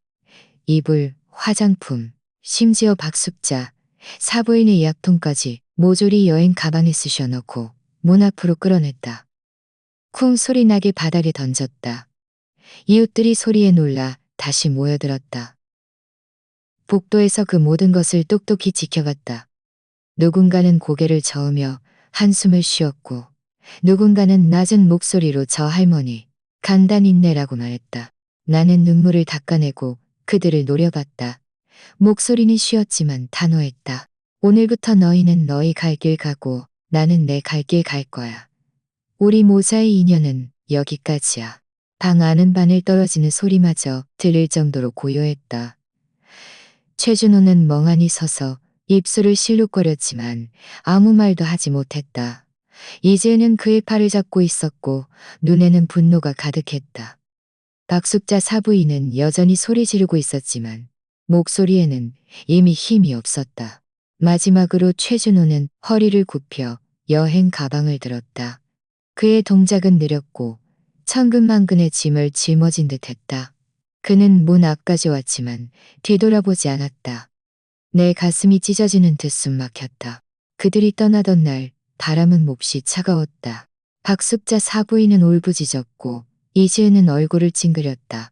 이불, 화장품, 심지어 박숙자, 사부인의 약통까지 모조리 여행 가방에 쑤셔 넣고 문 앞으로 끌어냈다. 쿵 소리 나게 바닥에 던졌다. 이웃들이 소리에 놀라 다시 모여들었다. 복도에서 그 모든 것을 똑똑히 지켜봤다. 누군가는 고개를 저으며 한숨을 쉬었고 누군가는 낮은 목소리로 저 할머니 간단 인내라고 말했다. 나는 눈물을 닦아내고 그들을 노려봤다. 목소리는 쉬었지만 단호했다. 오늘부터 너희는 너희 갈 길 가고 나는 내 갈 길 갈 거야. 우리 모자의 인연은 여기까지야. 방 아는 바늘 떨어지는 소리마저 들릴 정도로 고요했다. 최준호는 멍하니 서서 입술을 실룩거렸지만 아무 말도 하지 못했다. 이제는 그의 팔을 잡고 있었고 눈에는 분노가 가득했다. 박숙자 사부인은 여전히 소리 지르고 있었지만 목소리에는 이미 힘이 없었다. 마지막으로 최준호는 허리를 굽혀 여행 가방을 들었다. 그의 동작은 느렸고 천근만근의 짐을 짊어진 듯했다. 그는 문 앞까지 왔지만 뒤돌아보지 않았다. 내 가슴이 찢어지는 듯 숨 막혔다. 그들이 떠나던 날 바람은 몹시 차가웠다. 박숙자 사부인은 울부짖었고 이지은은 얼굴을 찡그렸다.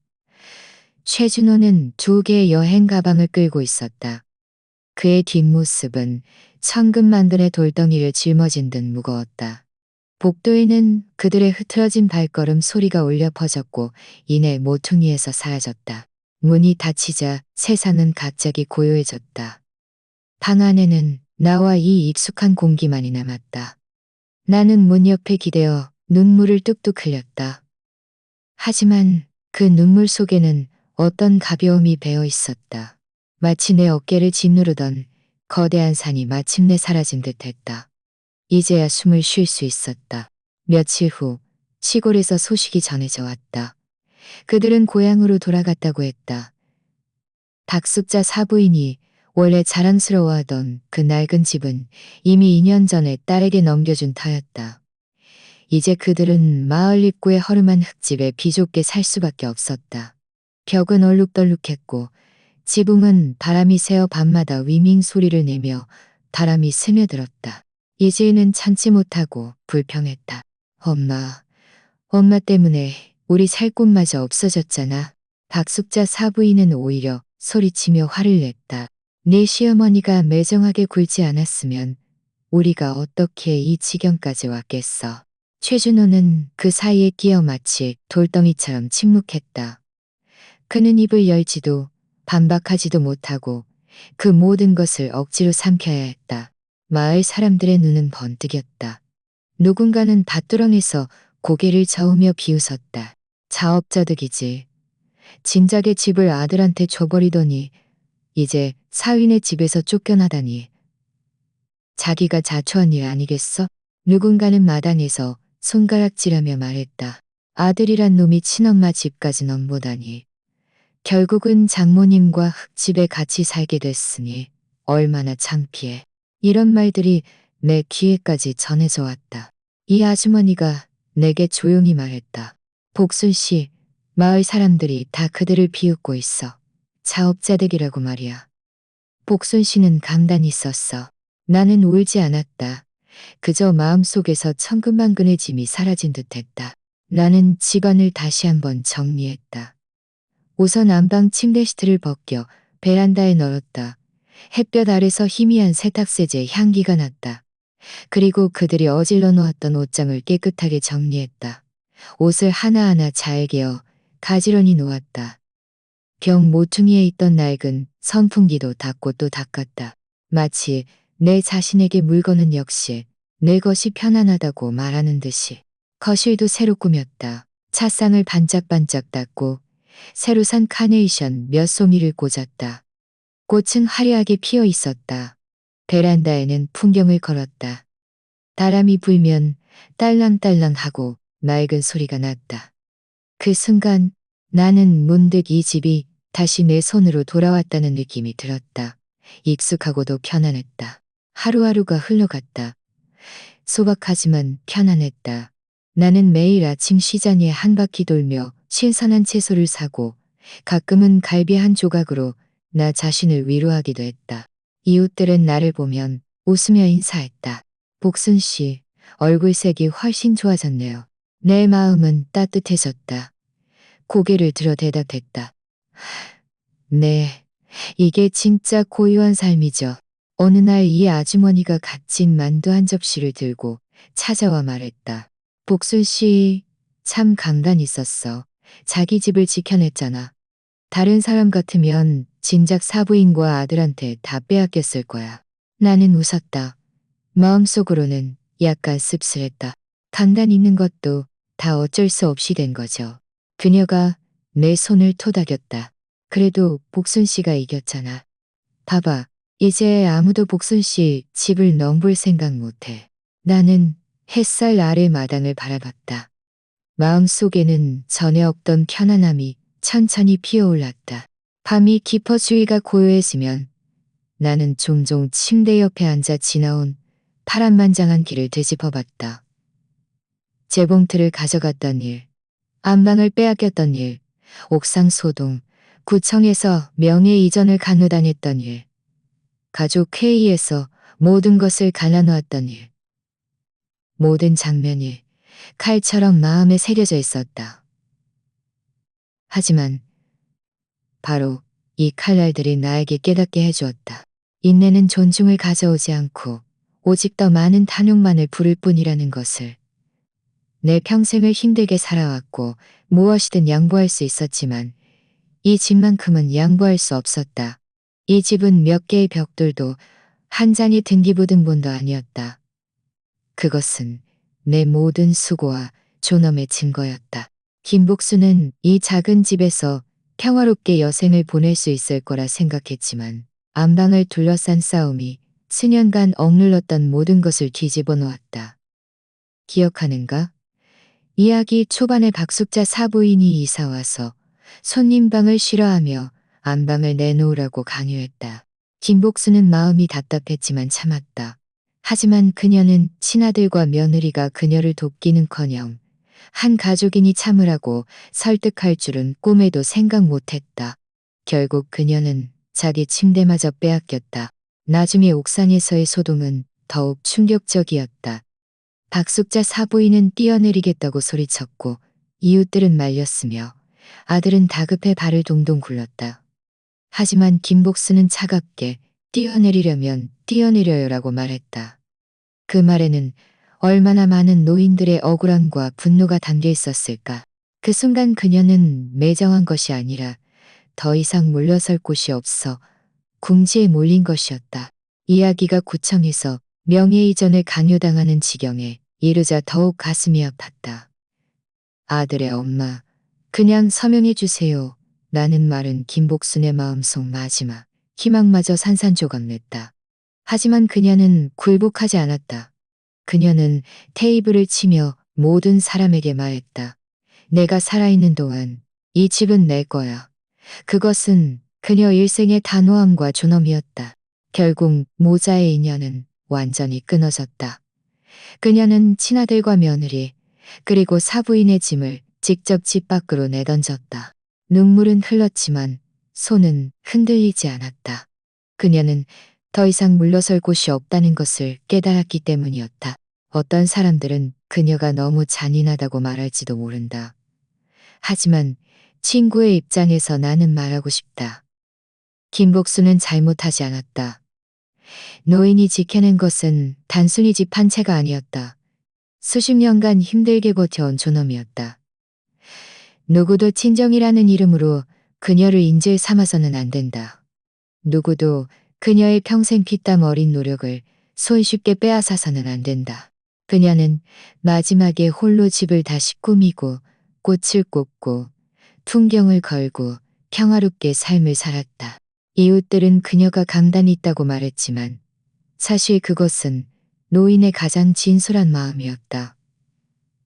최준호는 두 개의 여행 가방을 끌고 있었다. 그의 뒷모습은 천근만근의 돌덩이를 짊어진 듯 무거웠다. 복도에는 그들의 흐트러진 발걸음 소리가 울려 퍼졌고 이내 모퉁이에서 사라졌다. 문이 닫히자 세상은 갑자기 고요해졌다. 방 안에는 나와 이 익숙한 공기만이 남았다. 나는 문 옆에 기대어 눈물을 뚝뚝 흘렸다. 하지만 그 눈물 속에는 어떤 가벼움이 배어 있었다. 마치 내 어깨를 짓누르던 거대한 산이 마침내 사라진 듯했다. 이제야 숨을 쉴 수 있었다. 며칠 후 시골에서 소식이 전해져 왔다. 그들은 고향으로 돌아갔다고 했다. 박숙자 사부인이 원래 자랑스러워하던 그 낡은 집은 이미 2년 전에 딸에게 넘겨준 터였다. 이제 그들은 마을 입구의 허름한 흙집에 비좁게 살 수밖에 없었다. 벽은 얼룩덜룩했고 지붕은 바람이 새어 밤마다 위밍 소리를 내며 바람이 스며들었다. 이제는 참지 못하고 불평했다. 엄마 때문에 우리 살 곳마저 없어졌잖아. 박숙자 사부인은 오히려 소리치며 화를 냈다. 네 시어머니가 매정하게 굴지 않았으면 우리가 어떻게 이 지경까지 왔겠어. 최준호는 그 사이에 끼어 마치 돌덩이처럼 침묵했다. 그는 입을 열지도 반박하지도 못하고 그 모든 것을 억지로 삼켜야 했다. 마을 사람들의 눈은 번뜩였다. 누군가는 밭두렁에서 고개를 저으며 비웃었다. 자업자득이지. 진작에 집을 아들한테 줘버리더니 이제 사위네 집에서 쫓겨나다니. 자기가 자초한 일 아니겠어? 누군가는 마당에서 손가락질하며 말했다. 아들이란 놈이 친엄마 집까지 넘보다니. 결국은 장모님과 흙집에 같이 살게 됐으니 얼마나 창피해. 이런 말들이 내 귀에까지 전해져 왔다. 이 아주머니가 내게 조용히 말했다. 복순 씨, 마을 사람들이 다 그들을 비웃고 있어. 자업자득이라고 말이야. 복순 씨는 간단히 썼어. 나는 울지 않았다. 그저 마음속에서 천근만근의 짐이 사라진 듯했다. 나는 집안을 다시 한번 정리했다. 우선 안방 침대 시트를 벗겨 베란다에 널었다. 햇볕 아래서 희미한 세탁세제 향기가 났다. 그리고 그들이 어질러 놓았던 옷장을 깨끗하게 정리했다. 옷을 하나하나 잘 개어 가지런히 놓았다. 벽 모퉁이에 있던 낡은 선풍기도 닦고 또 닦았다. 마치 내 자신에게 물건은 역시 내 것이 편안하다고 말하는 듯이. 거실도 새로 꾸몄다. 차상을 반짝반짝 닦고 새로 산 카네이션 몇 송이를 꽂았다. 꽃은 화려하게 피어 있었다. 베란다에는 풍경을 걸었다. 바람이 불면 딸랑딸랑하고 맑은 소리가 났다. 그 순간 나는 문득 이 집이 다시 내 손으로 돌아왔다는 느낌이 들었다. 익숙하고도 편안했다. 하루하루가 흘러갔다. 소박하지만 편안했다. 나는 매일 아침 시장에 한 바퀴 돌며 신선한 채소를 사고 가끔은 갈비 한 조각으로 나 자신을 위로하기도 했다. 이웃들은 나를 보면 웃으며 인사했다. 복순 씨, 얼굴색이 훨씬 좋아졌네요. 내 마음은 따뜻해졌다. 고개를 들어 대답했다. 네, 이게 진짜 고요한 삶이죠. 어느 날 이 아주머니가 갓진 만두 한 접시를 들고 찾아와 말했다. 복순 씨, 참 강단 있었어. 자기 집을 지켜냈잖아. 다른 사람 같으면 진작 사부인과 아들한테 다 빼앗겼을 거야. 나는 웃었다. 마음속으로는 약간 씁쓸했다. 강단 있는 것도 다 어쩔 수 없이 된 거죠. 그녀가 내 손을 토닥였다. 그래도 복순 씨가 이겼잖아. 봐봐. 이제 아무도 복순 씨 집을 넘볼 생각 못해. 나는 햇살 아래 마당을 바라봤다. 마음속에는 전에 없던 편안함이 천천히 피어올랐다. 밤이 깊어 주위가 고요해지면 나는 종종 침대 옆에 앉아 지나온 파란만장한 길을 되짚어봤다. 재봉틀을 가져갔던 일, 안방을 빼앗겼던 일, 옥상 소동, 구청에서 명예 이전을 간호당했던 일, 가족 회의에서 모든 것을 갈라놓았던 일. 모든 장면이 칼처럼 마음에 새겨져 있었다. 하지만 바로 이 칼날들이 나에게 깨닫게 해주었다. 인내는 존중을 가져오지 않고 오직 더 많은 탐욕만을 부를 뿐이라는 것을. 내 평생을 힘들게 살아왔고 무엇이든 양보할 수 있었지만 이 집만큼은 양보할 수 없었다. 이 집은 몇 개의 벽돌도 한 장의 등기부등본도 아니었다. 그것은 내 모든 수고와 존엄의 증거였다. 김복수는 이 작은 집에서 평화롭게 여생을 보낼 수 있을 거라 생각했지만 안방을 둘러싼 싸움이 수년간 억눌렀던 모든 것을 뒤집어 놓았다. 기억하는가? 이야기 초반에 박숙자 사부인이 이사와서 손님방을 싫어하며 안방을 내놓으라고 강요했다. 김복수는 마음이 답답했지만 참았다. 하지만 그녀는 친아들과 며느리가 그녀를 돕기는커녕 한 가족이니 참으라고 설득할 줄은 꿈에도 생각 못했다. 결국 그녀는 자기 침대마저 빼앗겼다. 나중에 옥상에서의 소동은 더욱 충격적이었다. 박숙자 사부인은 뛰어내리겠다고 소리쳤고 이웃들은 말렸으며 아들은 다급해 발을 동동 굴렀다. 하지만 김복수는 차갑게 뛰어내리려면 뛰어내려요라고 말했다. 그 말에는 얼마나 많은 노인들의 억울함과 분노가 담겨 있었을까. 그 순간 그녀는 매정한 것이 아니라 더 이상 물러설 곳이 없어 궁지에 몰린 것이었다. 이야기가 구청에서 명예이전을 강요당하는 지경에 이르자 더욱 가슴이 아팠다. 아들의 엄마, 그냥 서명해 주세요. 라는 말은 김복순의 마음속 마지막 희망마저 산산조각냈다. 하지만 그녀는 굴복하지 않았다. 그녀는 테이블을 치며 모든 사람에게 말했다. 내가 살아있는 동안 이 집은 내 거야. 그것은 그녀 일생의 단호함과 존엄이었다. 결국 모자의 인연은 완전히 끊어졌다. 그녀는 친아들과 며느리 그리고 사부인의 짐을 직접 집 밖으로 내던졌다. 눈물은 흘렀지만 손은 흔들리지 않았다. 그녀는 더 이상 물러설 곳이 없다는 것을 깨달았기 때문이었다. 어떤 사람들은 그녀가 너무 잔인하다고 말할지도 모른다. 하지만 친구의 입장에서 나는 말하고 싶다. 김복수는 잘못하지 않았다. 노인이 지켜낸 것은 단순히 집 한 채가 아니었다. 수십 년간 힘들게 버텨온 존엄이었다. 누구도 친정이라는 이름으로 그녀를 인질 삼아서는 안 된다. 누구도 그녀의 평생 피땀 어린 노력을 손쉽게 빼앗아서는 안 된다. 그녀는 마지막에 홀로 집을 다시 꾸미고 꽃을 꽂고 풍경을 걸고 평화롭게 삶을 살았다. 이웃들은 그녀가 강단이 있다고 말했지만 사실 그것은 노인의 가장 진솔한 마음이었다.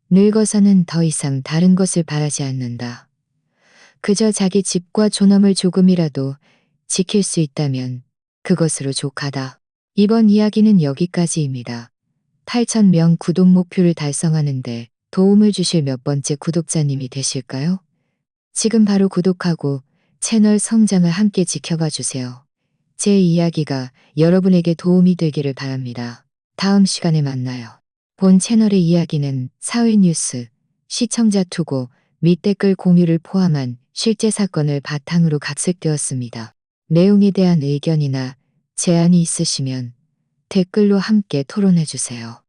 늙어서는 더 이상 다른 것을 바라지 않는다. 그저 자기 집과 존엄을 조금이라도 지킬 수 있다면 그것으로 족하다. 이번 이야기는 여기까지입니다. 8,000명 구독 목표를 달성하는데 도움을 주실 몇 번째 구독자님이 되실까요? 지금 바로 구독하고 채널 성장을 함께 지켜봐 주세요. 제 이야기가 여러분에게 도움이 되기를 바랍니다. 다음 시간에 만나요. 본 채널의 이야기는 사회 뉴스, 시청자 투고 및 댓글 공유를 포함한 실제 사건을 바탕으로 각색되었습니다. 내용에 대한 의견이나 제안이 있으시면 댓글로 함께 토론해 주세요.